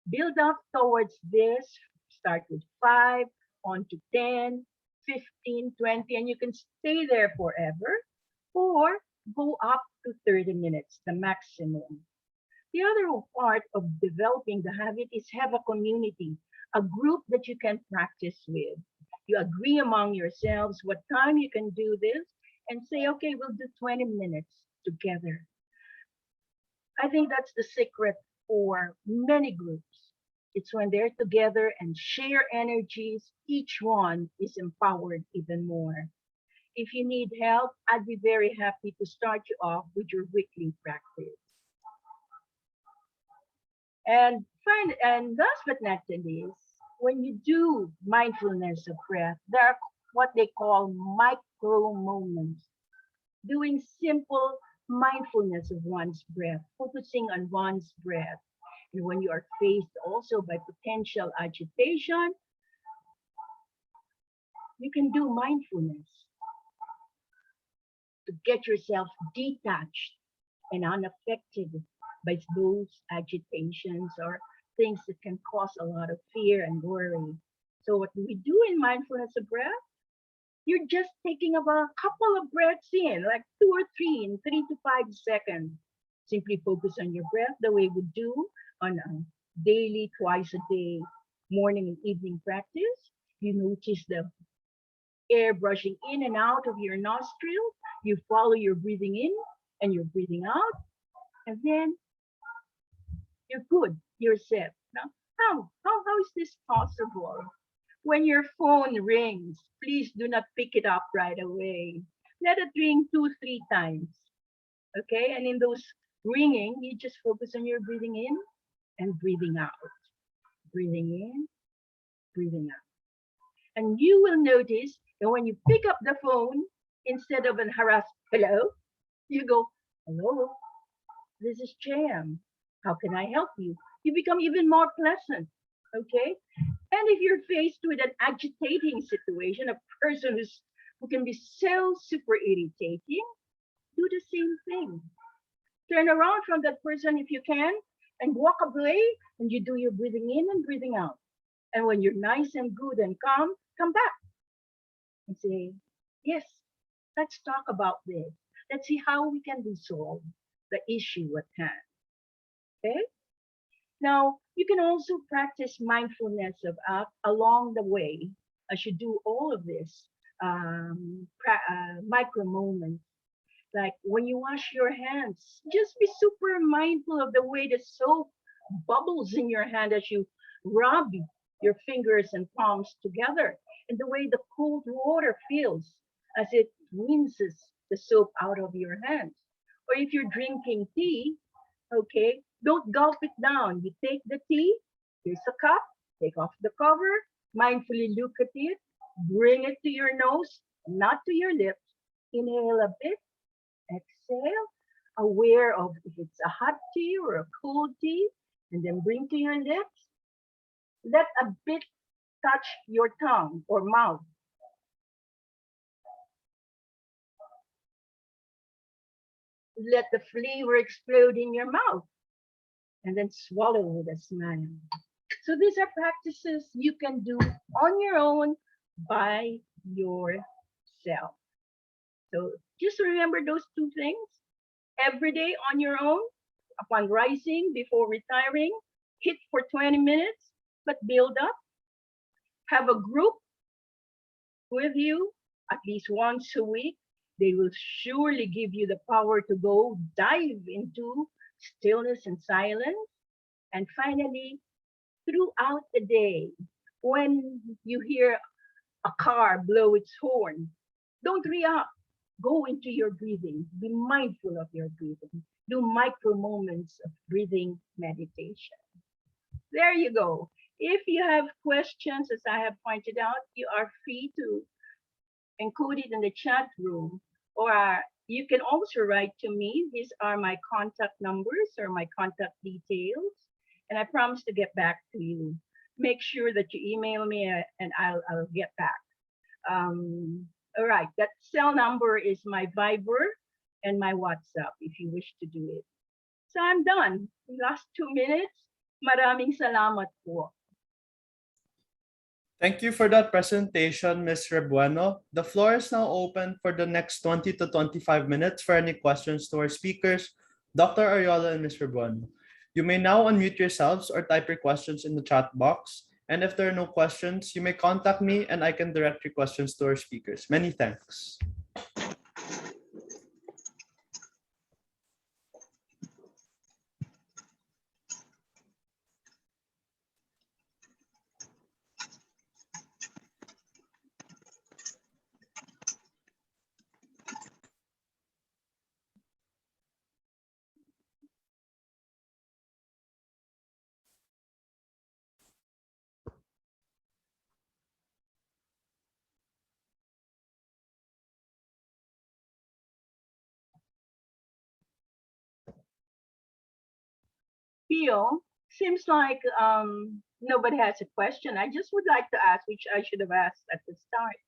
S4: Build up towards this. Start with 5, on to 10, 15, 20, and you can stay there forever, or go up to 30 minutes, the maximum. The other part of developing the habit is have a community, a group that you can practice with. You agree among yourselves what time you can do this and say, okay, we'll do 20 minutes together. I think that's the secret for many groups. It's when they're together and share energies, each one is empowered even more. If you need help, I'd be very happy to start you off with your weekly practice. And last but not the least, when you do mindfulness of breath, there are what they call micro moments. Doing simple mindfulness of one's breath, focusing on one's breath. And when you are faced also by potential agitation, you can do mindfulness to get yourself detached and unaffected by those agitations or things that can cause a lot of fear and worry. So what do we do in mindfulness of breath? You're just taking about a couple of breaths in, like 2 or 3 in 3 to 5 seconds. Simply focus on your breath the way we do on a daily, twice a day, morning and evening practice. You notice the air brushing in and out of your nostril. You follow your breathing in and your breathing out, and then you're good. You're set. Now, how is this possible? When your phone rings, please do not pick it up right away. Let it ring 2, 3 times. Okay? And in those ringing, you just focus on your breathing in and breathing out. Breathing in, breathing out. And you will notice that when you pick up the phone, instead of an harassed hello, you go, hello, this is Jam. How can I help you? You become even more pleasant. Okay? And if you're faced with an agitating situation, a person who can be so super irritating, do the same thing. Turn around from that person if you can and walk away, and you do your breathing in and breathing out. And when you're nice and good and calm, come back and say, yes, let's talk about this. Let's see how we can resolve the issue at hand. Okay? Now, you can also practice mindfulness along the way as you do all of this micro moments. Like when you wash your hands, just be super mindful of the way the soap bubbles in your hand as you rub your fingers and palms together, and the way the cold water feels as it rinses the soap out of your hands. Or if you're drinking tea, okay, don't gulp it down. You take the tea, here's a cup, take off the cover, mindfully look at it, bring it to your nose, not to your lips. Inhale a bit, exhale, aware of if it's a hot tea or a cold tea, and then bring to your lips. Let a bit touch your tongue or mouth. Let the flavor explode in your mouth and then swallow with a smile. So these are practices you can do on your own by yourself. So just remember those two things. Every day on your own, upon rising, before retiring, hit for 20 minutes, but build up. Have a group with you at least once a week. They will surely give you the power to go dive into stillness and silence. And finally, throughout the day, when you hear a car blow its horn, don't react. Go into your breathing. Be mindful of your breathing. Do micro moments of breathing meditation. There you go. If you have questions, as I have pointed out, you are free to include it in the chat room, or you can also write to me. These are my contact numbers or my contact details, and I promise to get back to you. Make sure that you email me and I'll get back. All right, that cell number is my Viber and my WhatsApp if you wish to do it. So I'm done. Last 2 minutes. Maraming salamat po.
S1: Thank you for that presentation, Ms. Rebueno. The floor is now open for the next 20 to 25 minutes for any questions to our speakers, Dr. Ariola and Ms. Rebueno. You may now unmute yourselves or type your questions in the chat box. And if there are no questions, you may contact me and I can direct your questions to our speakers. Many thanks.
S4: Pio, seems like nobody has a question. I just would like to ask, which I should have asked at the start.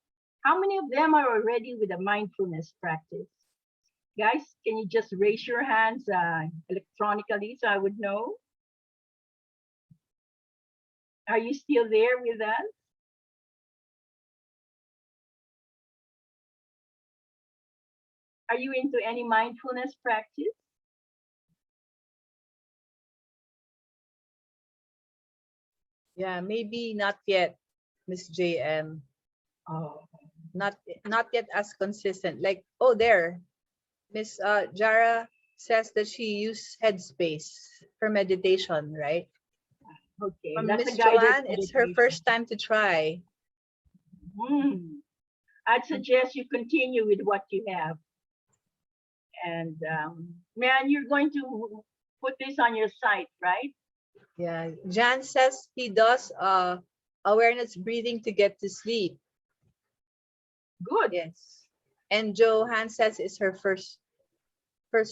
S4: How many of them are already with a mindfulness practice? Guys, can you just raise your hands electronically so I would know? Are you still there with us? Are you into any mindfulness practice?
S2: Yeah, maybe not yet, Miss JM.
S4: Oh,
S2: Not yet as consistent. Like, oh, there, Miss Jara says that she used Headspace for meditation, right?
S4: okay.
S2: Miss
S4: a guided
S2: Joanne, it's her
S4: meditation.
S2: first time to try.
S4: I'd suggest you continue with what you have. And man, you're going to put this on your site, right?
S2: Yeah, Jan says he does awareness breathing to get to sleep.
S4: Good.
S2: Yes. And Joanne says it's her first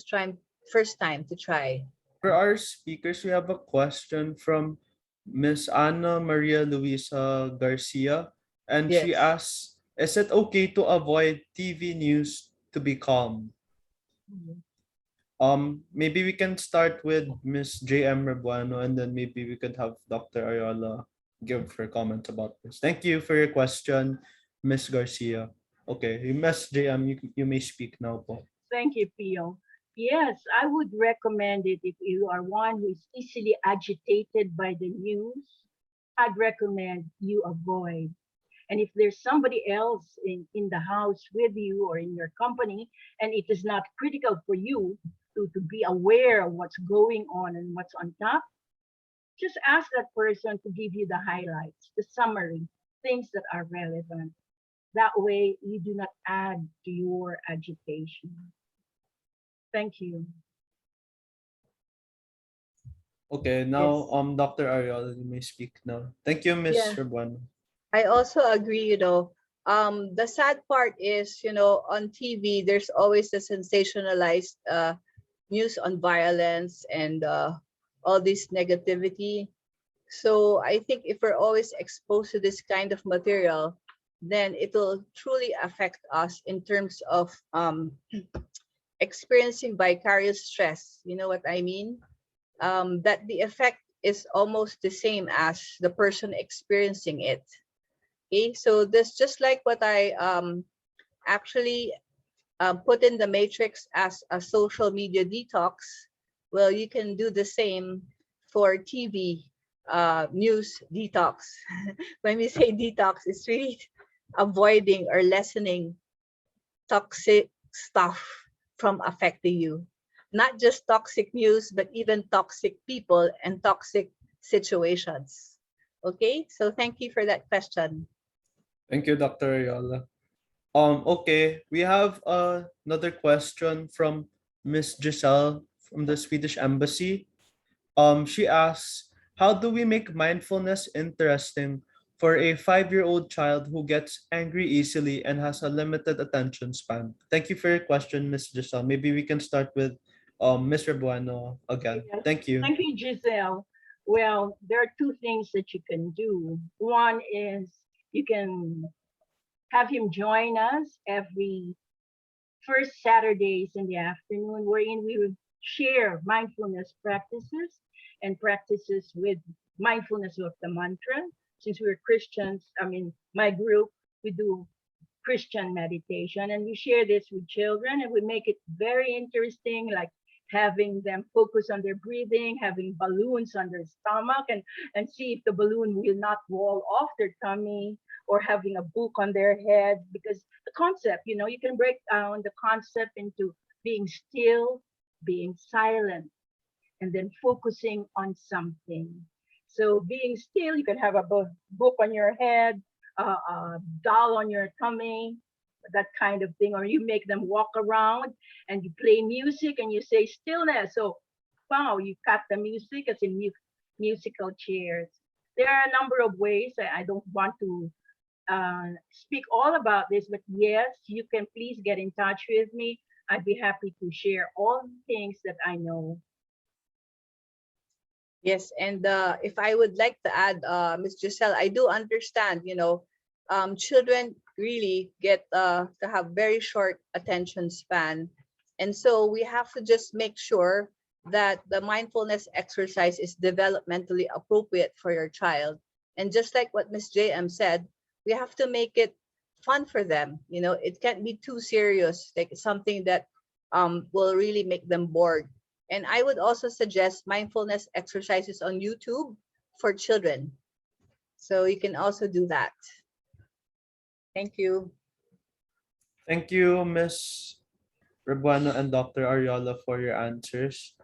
S2: time to try.
S1: For our speakers, we have a question from Miss Ana Maria Luisa Garcia, and she
S2: Yes.
S1: asks, is it okay to avoid TV news to be calm? Maybe we can start with Miss JM Rebuano and then maybe we could have Dr. Ariola give her comment about this. Thank you for your question, Miss Garcia. Okay, Miss JM, you may speak now po.
S4: Thank you, Pio. Yes, I would recommend it if you are one who is easily agitated by the news. I'd recommend you avoid. And if there's somebody else in the house with you or in your company, and it is not critical for you to be aware of what's going on and what's on top, just ask that person to give you the highlights, the summary, things that are relevant. That way, you do not add to your agitation. Thank you.
S1: Okay,
S2: Yes.
S1: now Dr. Ariel, you may speak now. Thank you, Miss
S2: Yeah.
S1: Rabuano.
S2: I also agree, the sad part is, on TV, there's always the sensationalized news on violence and all this negativity. So I think if we're always exposed to this kind of material, then it will truly affect us in terms of experiencing vicarious stress. You know what I mean? That the effect is almost the same as the person experiencing it. Okay, so this just like what I actually put in the matrix as a social media detox. Well, you can do the same for TV news detox. When we say detox, it's really avoiding or lessening toxic stuff from affecting you. Not just toxic news, but even toxic people and toxic situations. Okay, so thank you for that question.
S1: Thank you, Dr. Ariola. Okay, we have another question from Miss Giselle from the Swedish Embassy. She asks, how do we make mindfulness interesting for a 5-year-old child who gets angry easily and has a limited attention span? Thank you for your question, Miss Giselle. Maybe we can start with Mr. Bueno again.
S4: Yes.
S1: Thank you.
S4: Thank you, Giselle. Well, there are two things that you can do. One is you can have him join us every first Saturdays in the afternoon, wherein we will share mindfulness practices and practices with mindfulness of the mantra. Since we're Christians, I mean, my group, we do Christian meditation and we share this with children and we make it very interesting, like having them focus on their breathing, having balloons on their stomach and see if the balloon will not roll off their tummy, or having a book on their head, because the concept, you can break down the concept into being still, being silent, and then focusing on something. So being still, you can have a book on your head, a doll on your tummy, that kind of thing. Or you make them walk around and you play music and you say stillness. So, wow, you cut the music as in musical chairs. There are a number of ways. I don't want to speak all about this, but yes, you can please get in touch with me. I'd be happy to share all the things that I know.
S2: Yes, and if I would like to add, Ms. Giselle, I do understand, children really get to have very short attention span. And so we have to just make sure that the mindfulness exercise is developmentally appropriate for your child. And just like what Ms. JM said, we have to make it fun for them. It can't be too serious, like something that will really make them bored. And I would also suggest mindfulness exercises on YouTube for children. So you can also do that. Thank you.
S1: Thank you, Miss Rabuano and Dr. Ariola, for your answers.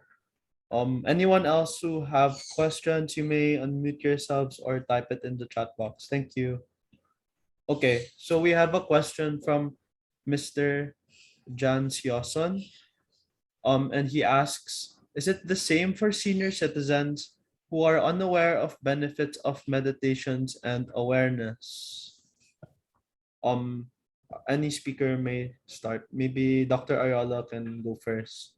S1: Anyone else who have questions, you may unmute yourselves or type it in the chat box. Thank you. Okay, so we have a question from Mr. Jan Sioson. And he asks, is it the same for senior citizens who are unaware of benefits of meditations and awareness? Any speaker may start. Maybe Dr. Ayala can go first.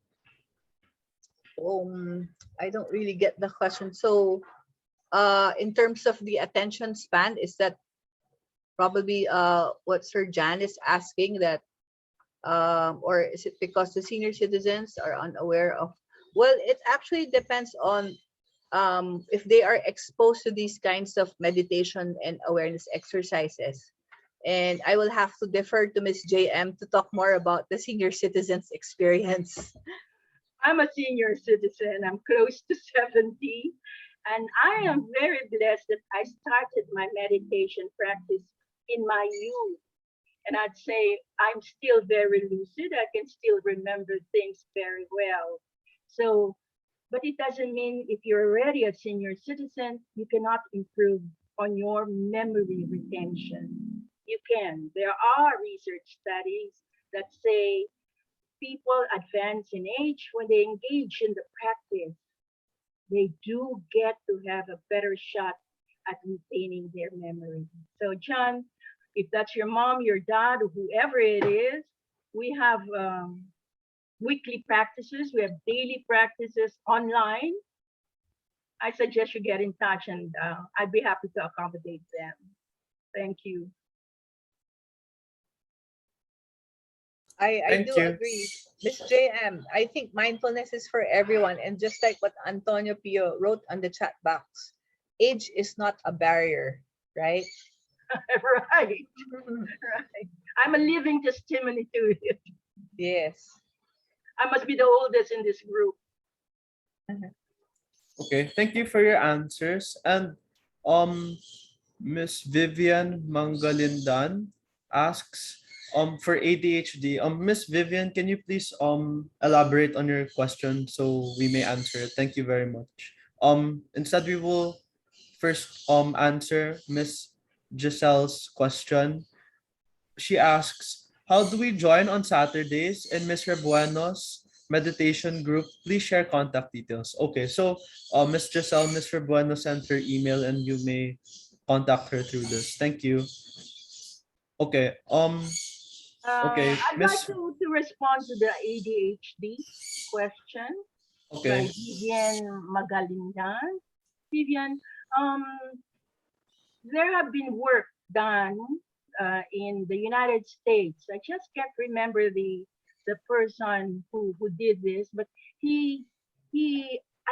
S2: I don't really get the question. So, in terms of the attention span, is that probably what Sir Jan is asking, that or is it because the senior citizens are unaware of? Well, it actually depends on if they are exposed to these kinds of meditation and awareness exercises. And I will have to defer to Miss JM to talk more about the senior citizens experience.
S4: I'm a senior citizen. I'm close to 70. And I am very blessed that I started my meditation practice in my youth. And I'd say I'm still very lucid. I can still remember things very well. So, but it doesn't mean if you're already a senior citizen, you cannot improve on your memory retention. You can. There are research studies that say people advance in age when they engage in the practice, they do get to have a better shot at retaining their memory. So, John, if that's your mom, your dad, or whoever it is, we have weekly practices, we have daily practices online. I suggest you get in touch and I'd be happy to accommodate them. Thank you.
S2: I
S1: Thank
S2: do
S1: you.
S2: agree. Miss JM, I think mindfulness is for everyone. And just like what Antonio Pio wrote on the chat box, age is not a barrier, right?
S4: Right, right. I'm a living testimony to it.
S2: Yes.
S4: I must be the oldest in this group.
S1: Okay, thank you for your answers. And um Miss Vivian Mangalindan asks for ADHD. Miss Vivian, can you please elaborate on your question so we may answer it? Thank you very much. Instead we will first answer Miss Giselle's question. She asks, how do we join on Saturdays in Miss Rebueno's meditation group? Please share contact details. Okay, so Miss Giselle, Miss Rebueno sent her email and you may contact her through this. Thank you. Okay,
S4: I'd like
S1: Miss,
S4: to respond to the ADHD question by
S1: okay,
S4: Vivian Magalindan. Vivian, um, there have been work done in the United States. I just can't remember the person who did this, but he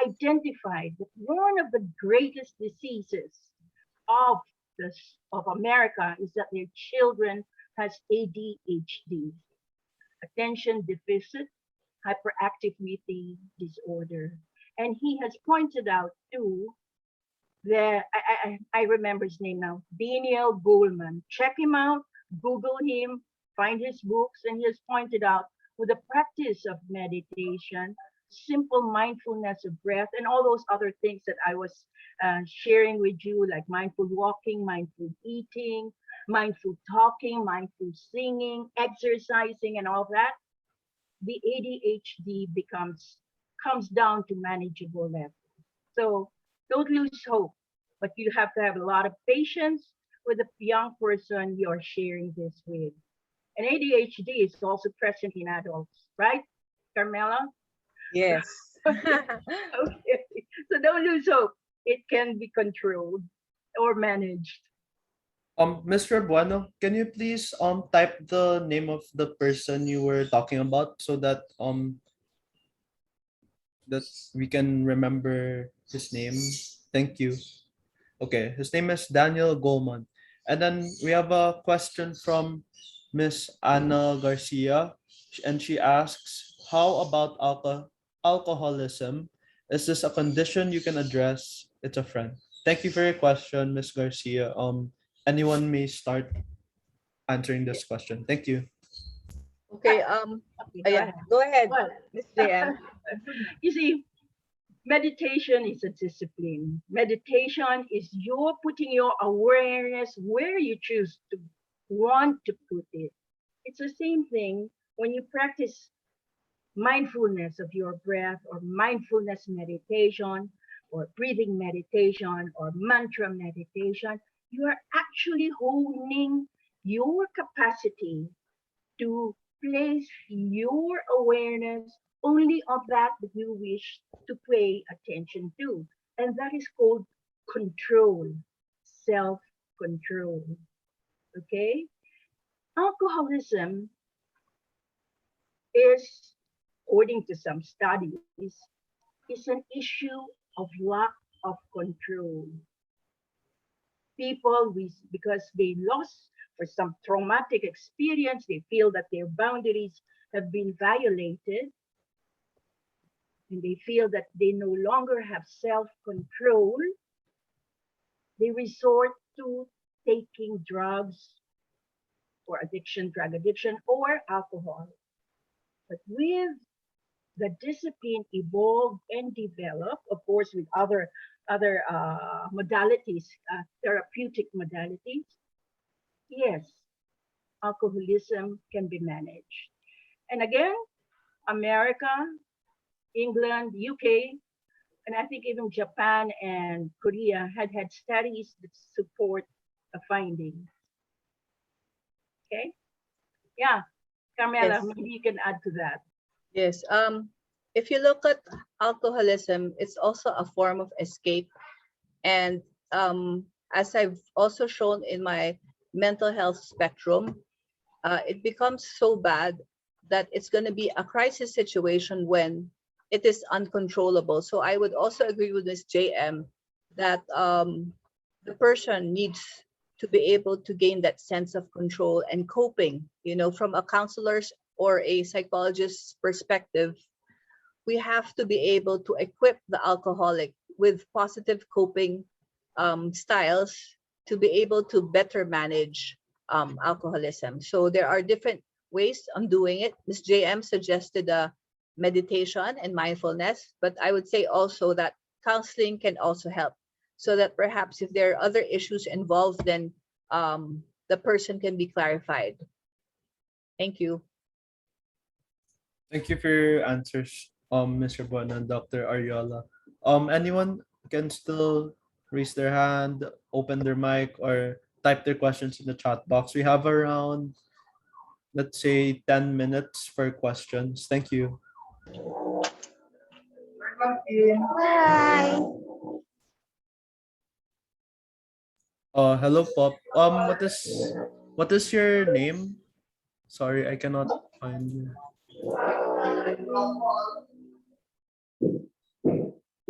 S4: identified that one of the greatest diseases of of America is that their children has ADHD, attention deficit hyperactivity disorder, and he has pointed out too that I remember his name now, Daniel Goleman. Check him out, Google him, find his books, and he has pointed out with the practice of meditation, simple mindfulness of breath, and all those other things that I was sharing with you, like mindful walking, mindful eating, mindful talking, mindful singing, exercising, and all that, the ADHD comes down to manageable level. So don't lose hope, but you have to have a lot of patience with the young person you're sharing this with. And ADHD is also present in adults, right, Carmela?
S2: Yes.
S4: Okay, so don't lose hope. It can be controlled or managed.
S1: Mr. Bueno, can you please type the name of the person you were talking about so that that we can remember his name? Thank you. Okay, his name is Daniel Goleman. And then we have a question from Miss Anna Garcia, and she asks, how about alcoholism? Is this a condition you can address? It's a friend. Thank you for your question, Miss Garcia. Anyone may start answering this question. Thank you.
S2: Okay,
S4: Okay, go
S2: yeah,
S4: ahead.
S2: go ahead,
S4: Well,
S2: Miss JM.
S4: you see, meditation is a discipline. Meditation is your putting your awareness where you choose to want to put it. It's the same thing when you practice mindfulness of your breath or mindfulness meditation or breathing meditation or mantra meditation. You are actually honing your capacity to place your awareness only on that you wish to pay attention to. And that is called control, self control. Okay? Alcoholism is, according to some studies, is an issue of lack of control. People, because they lost for some traumatic experience, they feel that their boundaries have been violated, and they feel that they no longer have self control, they resort to taking drugs or drug addiction, or alcohol. But with the discipline evolved and developed, of course, with other modalities, therapeutic modalities, yes, alcoholism can be managed. And again, America, England, UK, and I think even Japan and Korea had studies that support the findings. Okay, yeah, Carmela,
S2: Yes.
S4: maybe you can add to that.
S2: Yes. If you look at alcoholism, it's also a form of escape. And as I've also shown in my mental health spectrum, it becomes so bad that it's going to be a crisis situation when it is uncontrollable. So I would also agree with Ms. JM that the person needs to be able to gain that sense of control and coping. From a counselor's or a psychologist's perspective, we have to be able to equip the alcoholic with positive coping styles to be able to better manage alcoholism. So there are different ways on doing it. Ms. JM suggested meditation and mindfulness, but I would say also that counseling can also help, so that perhaps if there are other issues involved, then the person can be clarified. Thank you.
S1: Thank you for your answers, Mr. Bon and Dr. Ariola. Anyone can still raise their hand, open their mic, or type their questions in the chat box. We have around, let's say, 10 minutes for questions. Thank you.
S5: Bye.
S1: Hello, Pop. What is your name? Sorry, I cannot find you.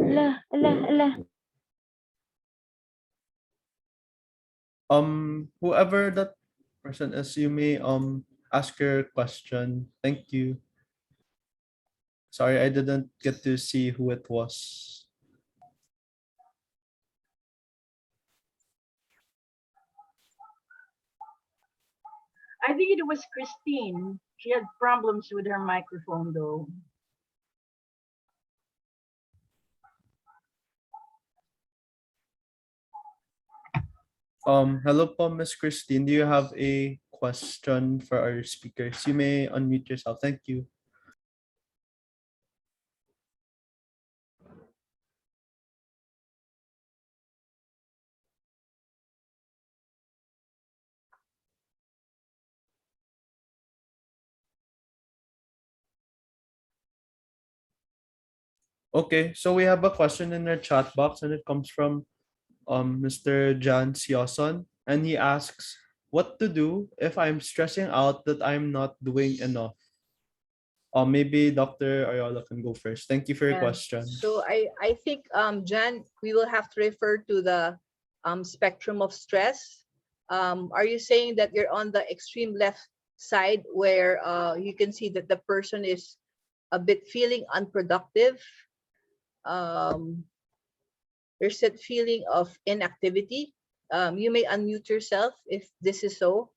S3: Ala, ala, ala.
S1: Whoever that person is, you may ask your question. Thank you. Sorry, I didn't get to see who it was.
S4: I think it was Christine. She had problems with her microphone though.
S1: Hello po, Miss Christine. Do you have a question for our speakers? You may unmute yourself. Thank you. Okay, so we have a question in our chat box, and it comes from Mr. John Sioson, and he asks, "What to do if I'm stressing out that I'm not doing enough?" Maybe Dr. Ayola can go first. Thank you for your
S2: Yeah.
S1: question.
S2: So I think Jan, we will have to refer to the spectrum of stress. Are you saying that you're on the extreme left side where you can see that the person is a bit feeling unproductive? There's that feeling of inactivity. You may unmute yourself if this is so.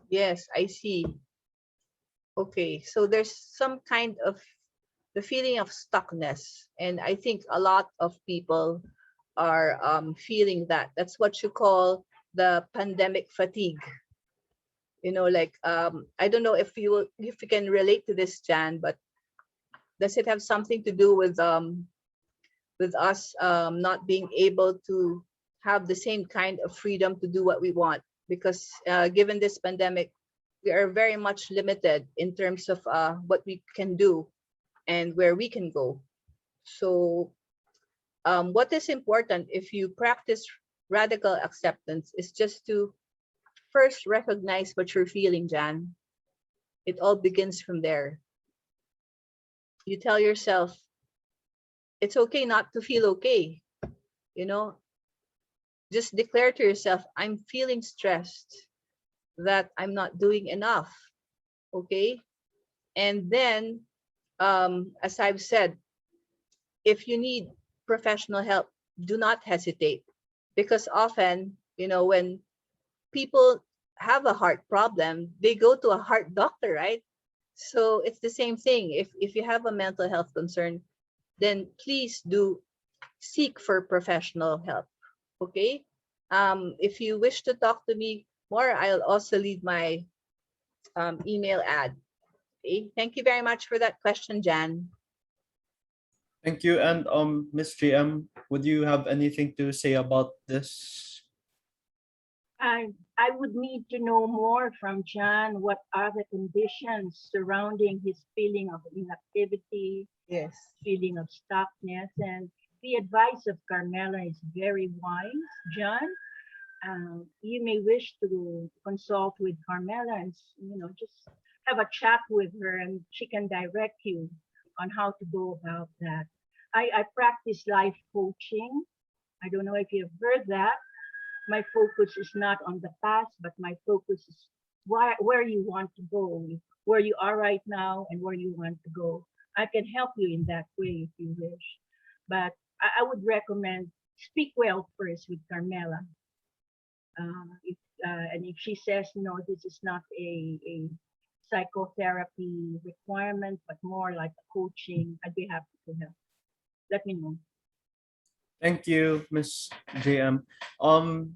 S2: Yes, I see. Okay, so there's some kind of the feeling of stuckness, and I think a lot of people are feeling that. That's what you call the pandemic fatigue. Like I don't know if you can relate to this, Jan, but does it have something to do with us not being able to have the same kind of freedom to do what we want? Because given this pandemic, we are very much limited in terms of what we can do and where we can go. So what is important if you practice radical acceptance is just to first recognize what you're feeling, Jan. It all begins from there. You tell yourself it's okay not to feel okay. You know, just declare to yourself, I'm feeling stressed, that I'm not doing enough. Okay. And then, as I've said, if you need professional help, do not hesitate, because often, when people have a heart problem, they go to a heart doctor, right? So it's the same thing. If you have a mental health concern, then please do seek for professional help. Okay. If you wish to talk to me more, I'll also leave my email ad. Okay. Thank you very much for that question, Jan.
S1: Thank you. And Miss JM, would you have anything to say about this?
S4: I would need to know more from John what are the conditions surrounding his feeling of inactivity,
S2: Yes.
S4: feeling of stuckness, and the advice of Carmela is very wise, John. You may wish to consult with Carmela and just have a chat with her, and she can direct you on how to go about that. I practice life coaching. I don't know if you've heard that. My focus is not on the past, but my focus is where you want to go, where you are right now, and where you want to go. I can help you in that way if you wish. But I would recommend speak well first with Carmela. And if she says, no, this is not a psychotherapy requirement, but more like a coaching, I'd be happy to help. Let me know.
S1: Thank you, Miss JM.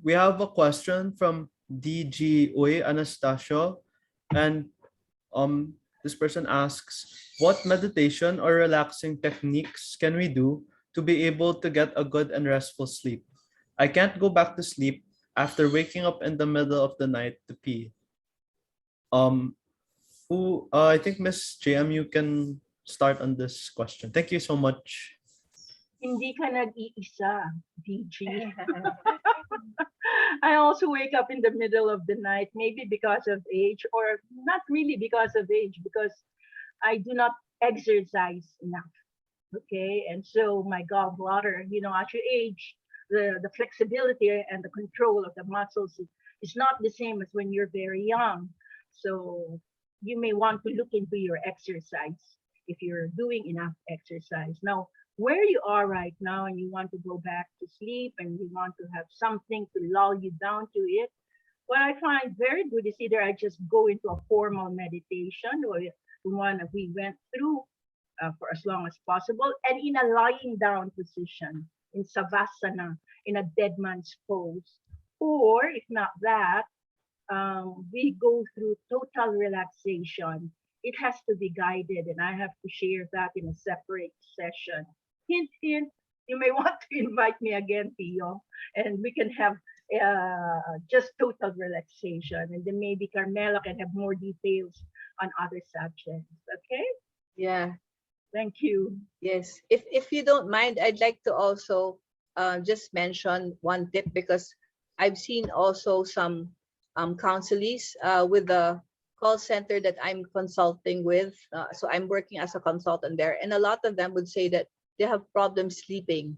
S1: We have a question from DG Uy Anastasio, and this person asks, what meditation or relaxing techniques can we do to be able to get a good and restful sleep? I can't go back to sleep after waking up in the middle of the night to pee. Um, I think Miss JM, you can start on this question. Thank you so much.
S4: Hindi ka nag-iisa, DG. I also wake up in the middle of the night, maybe because of age, or not really because of age, because I do not exercise enough. Okay, and so my gallbladder, as you age, the flexibility and the control of the muscles is not the same as when you're very young. So you may want to look into your exercise if you're doing enough exercise. Now, where you are right now and you want to go back to sleep and you want to have something to lull you down to it, what I find very good is either I just go into a formal meditation, or the one that we went through for as long as possible, and in a lying down position, in savasana, in a dead man's pose. Or if not that, we go through total relaxation. It has to be guided, and I have to share that in a separate session. Hint, hint, you may want to invite me again, Theo, and we can have just total relaxation. And then maybe Carmela can have more details on other subjects. Okay?
S2: Yeah.
S4: Thank you.
S2: Yes. If you don't mind, I'd like to also just mention one tip, because I've seen also some counselees with the call center that I'm consulting with. So I'm working as a consultant there, and a lot of them would say that they have problems sleeping.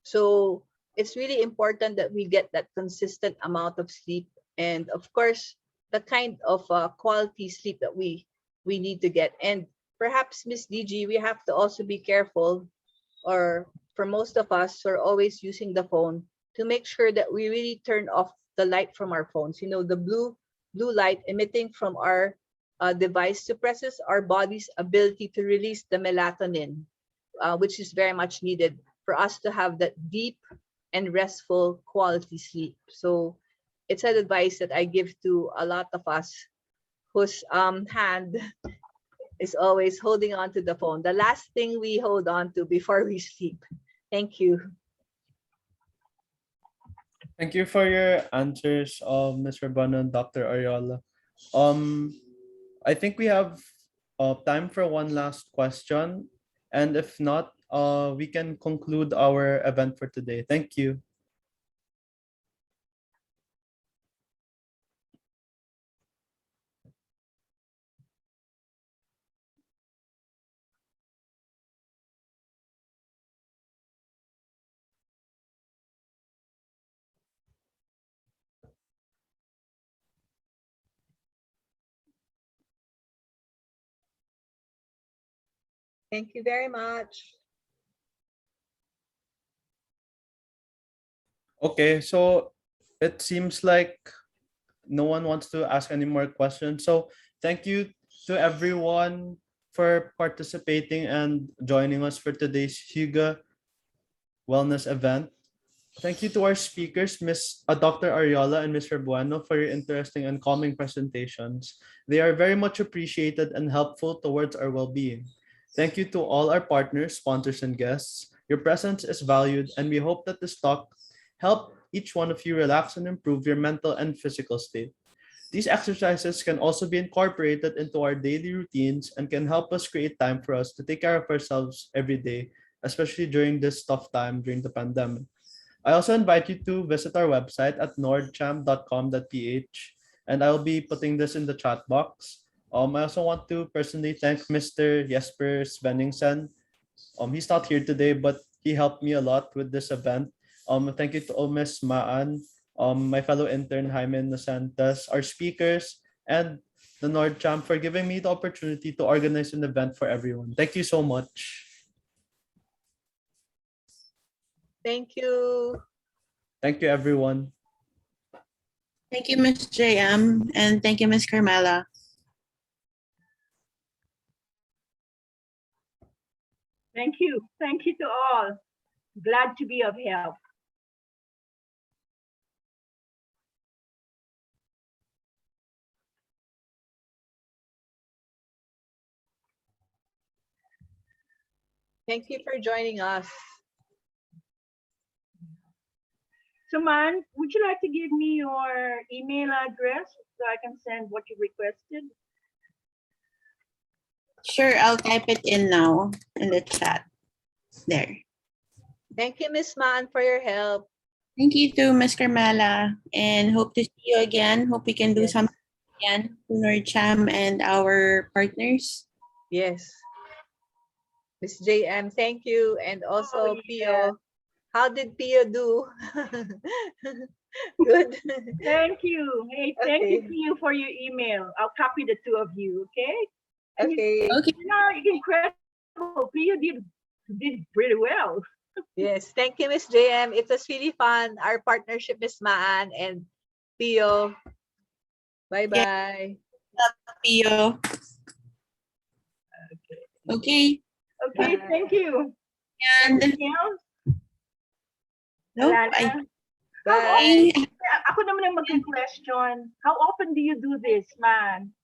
S2: So it's really important that we get that consistent amount of sleep, and of course, the kind of quality sleep that we need to get. And perhaps, Miss DG, we have to also be careful, or for most of us who are always using the phone, to make sure that we really turn off the light from our phones. The blue light emitting from our device suppresses our body's ability to release the melatonin, which is very much needed for us to have that deep and restful quality sleep. So it's an advice that I give to a lot of us whose hand is always holding on to the phone. The last thing we hold on to before we sleep. Thank you.
S1: Thank you for your answers, Ms. Rabana and Dr. Ariola. Um, I think we have time for one last question, and if not, we can conclude our event for today. Thank you.
S2: Thank you very much.
S1: Okay, so it seems like no one wants to ask any more questions. So thank you to everyone for participating and joining us for today's Hygge Wellness event. Thank you to our speakers, Dr. Ariola and Mr. Bueno, for your interesting and calming presentations. They are very much appreciated and helpful towards our well-being. Thank you to all our partners, sponsors, and guests. Your presence is valued, and we hope that this talk help each one of you relax and improve your mental and physical state. These exercises can also be incorporated into our daily routines and can help us create time for us to take care of ourselves every day, especially during this tough time during the pandemic. I also invite you to visit our website at nordcham.com.ph, and I'll be putting this in the chat box. I also want to personally thank Mr. Jesper Svenningsen. He's not here today, but he helped me a lot with this event. Thank you to Ms. Maan, my fellow intern Jaime Nasantas, our speakers, and the Nordcham for giving me the opportunity to organize an event for everyone. Thank you so much.
S2: Thank you.
S1: Thank you, everyone.
S6: Thank you, Ms. JM, and thank you, Ms. Carmela.
S4: Thank you. Thank you to all. Glad to be of help.
S2: Thank you for joining us.
S4: So, Man, would you like to give me your email address so I can send what you requested?
S6: Sure, I'll type it in now in the chat. There.
S2: Thank you, Miss Maan, for your help.
S6: Thank you to Ms. Carmela, and hope to see you again. Hope we can do
S2: Yes.
S6: something again to Nordcham and our partners.
S2: Yes. Miss JM, thank you. And also
S4: Oh,
S2: Pio. How did Pio do? Good.
S4: Thank you. Hey, thank you
S2: Okay.
S4: to you for your email. I'll copy the two of you, okay? And
S2: Okay.
S6: Okay.
S4: you know, incredible. You did pretty well.
S2: Yes. Thank you, Miss JM. It was really fun. Our partnership, Miss Maan and Pio. Bye-bye.
S6: Pio. Okay.
S4: Okay,
S2: Bye.
S4: thank you.
S6: And
S4: Anything else?
S6: nope,
S4: Alana?
S2: Bye.
S4: Ako naman ang mag-question. How often do you do this, Man?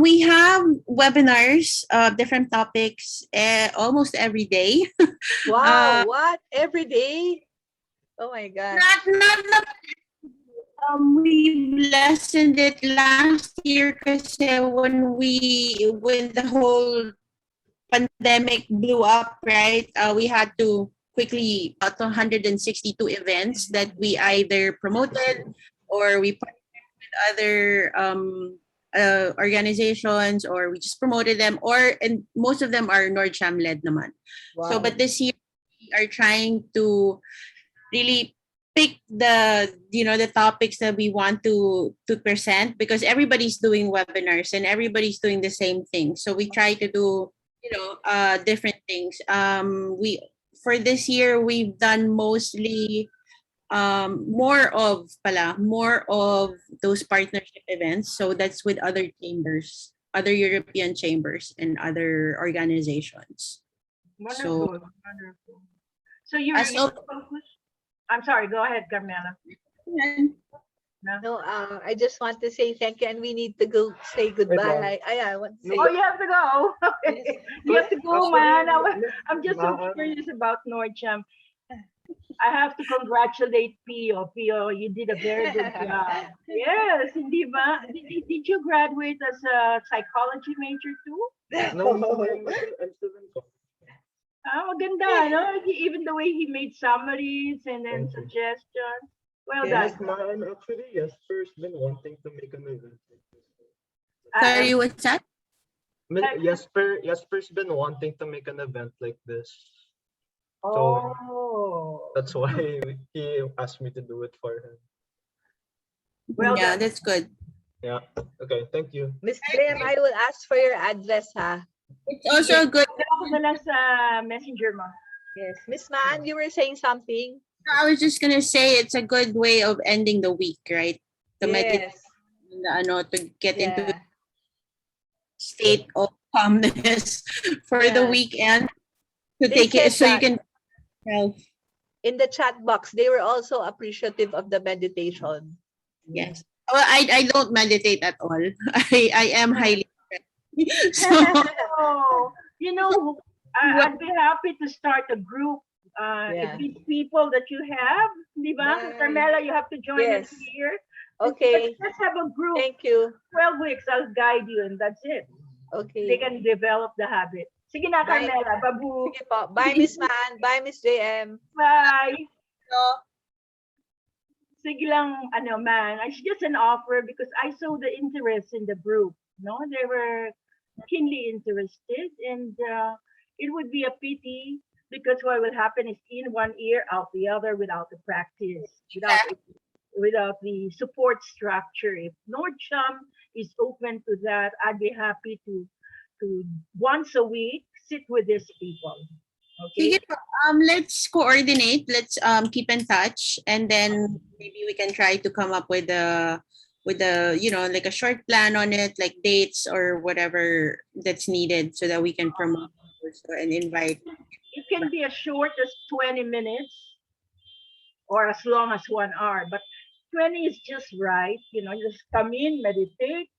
S6: we have webinars of different topics almost every day.
S2: Wow. What? Every day? Oh my God.
S6: Not we lessened it last year because when the whole pandemic blew up, right? We had to quickly about 162 events that we either promoted or we partnered with other organizations, or we just promoted them, and most of them are Nordcham led naman.
S2: Wow.
S6: So, but this year we are trying to really pick the topics that we want to present, because everybody's doing webinars and everybody's doing the same thing. So we try to do different things. We for this year we've done mostly more of those partnership events. So that's with other chambers, other European chambers and other organizations.
S4: Wonderful, wonderful. So you're
S6: As of-
S4: focused. I'm sorry, go ahead, Carmela.
S2: No, I just want to say thank you, and we need to go say goodbye. I want to say.
S4: Oh, you have to go.
S2: Yes.
S4: You have to go, man. I'm just so curious about Nordcham. I have to congratulate Pio. Pio, you did a very good job. Yes, hindi ba? Did you graduate as a psychology major too?
S7: No, I'm still in college.
S4: Maganda, no? Even the way he made summaries and then
S7: Thank you.
S4: suggestions. Well
S2: Yes.
S4: done.
S7: Man, actually, Jesper's been wanting to make an event like this.
S6: Sorry, what's that?
S7: Jesper's been wanting to make an event like this.
S4: Oh.
S7: That's why he asked me to do it for him.
S4: Well
S6: Yeah,
S4: done.
S6: that's good.
S7: Yeah. Okay, thank you.
S2: Miss Graham, I will ask for your address, ha?
S6: It's also a good.
S4: Ako na lang sa messenger mo.
S2: Yes. Miss Man, you were saying something?
S6: I was just gonna say it's a good way of ending the week, right? To meditate,
S2: Yes.
S6: to get into
S2: Yeah.
S6: state of calmness for the
S2: Yeah.
S6: weekend to
S2: They
S6: take it
S2: said
S6: so you
S2: that
S6: can help.
S2: in the chat box, they were also appreciative of the meditation.
S6: Yes. Well, I don't meditate at all. I am highly so
S4: Oh, you know, I'd be happy to start a group. If
S2: Yeah.
S4: these people that you have, di ba?
S2: Bye.
S4: Carmela, you have to join us
S2: Yes.
S4: here.
S2: Okay.
S4: Let's have a group.
S2: Thank you.
S4: 12 weeks, I'll guide you, and that's it. They
S2: Okay.
S4: can develop the habit. Sige na,
S2: Bye.
S4: Carmela. Babu.
S2: Sige po. Bye, Miss Man. Bye, Miss JM.
S4: Bye. Sige lang, man. It's just an offer because I saw the interest in the group. No, they were keenly interested, and it would be a pity because what will happen is in one ear, out the other, without the practice, without the support structure. If Nordstrom is open to that, I'd be happy to once a week sit with these people. Okay.
S6: Sige po, let's coordinate. Let's keep in touch, and then maybe we can try to come up with a like a short plan on it, like dates or whatever that's needed, so that we can promote also and invite.
S4: It can be as short as 20 minutes or as long as 1 hour, but 20 is just right. Just come in, meditate,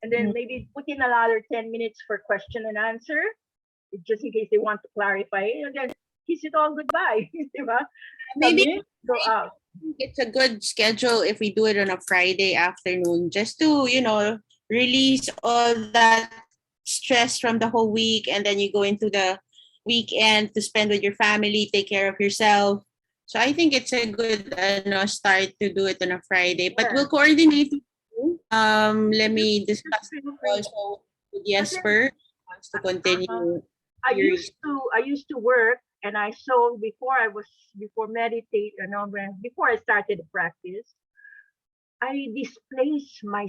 S4: and then maybe put in another 10 minutes for question and answer, just in case they want to clarify, and then kiss it all goodbye. Come
S6: Maybe
S4: in, go out.
S6: it's a good schedule if we do it on a Friday afternoon, just to release all that stress from the whole week, and then you go into the weekend to spend with your family, take care of yourself. So I think it's a good start to do it on a Friday, but
S4: Yeah.
S6: we'll coordinate. Let me discuss
S4: Feel free.
S6: also with Jesper wants to continue.
S4: I used to work, and I saw before meditate, before I started the practice, I displaced my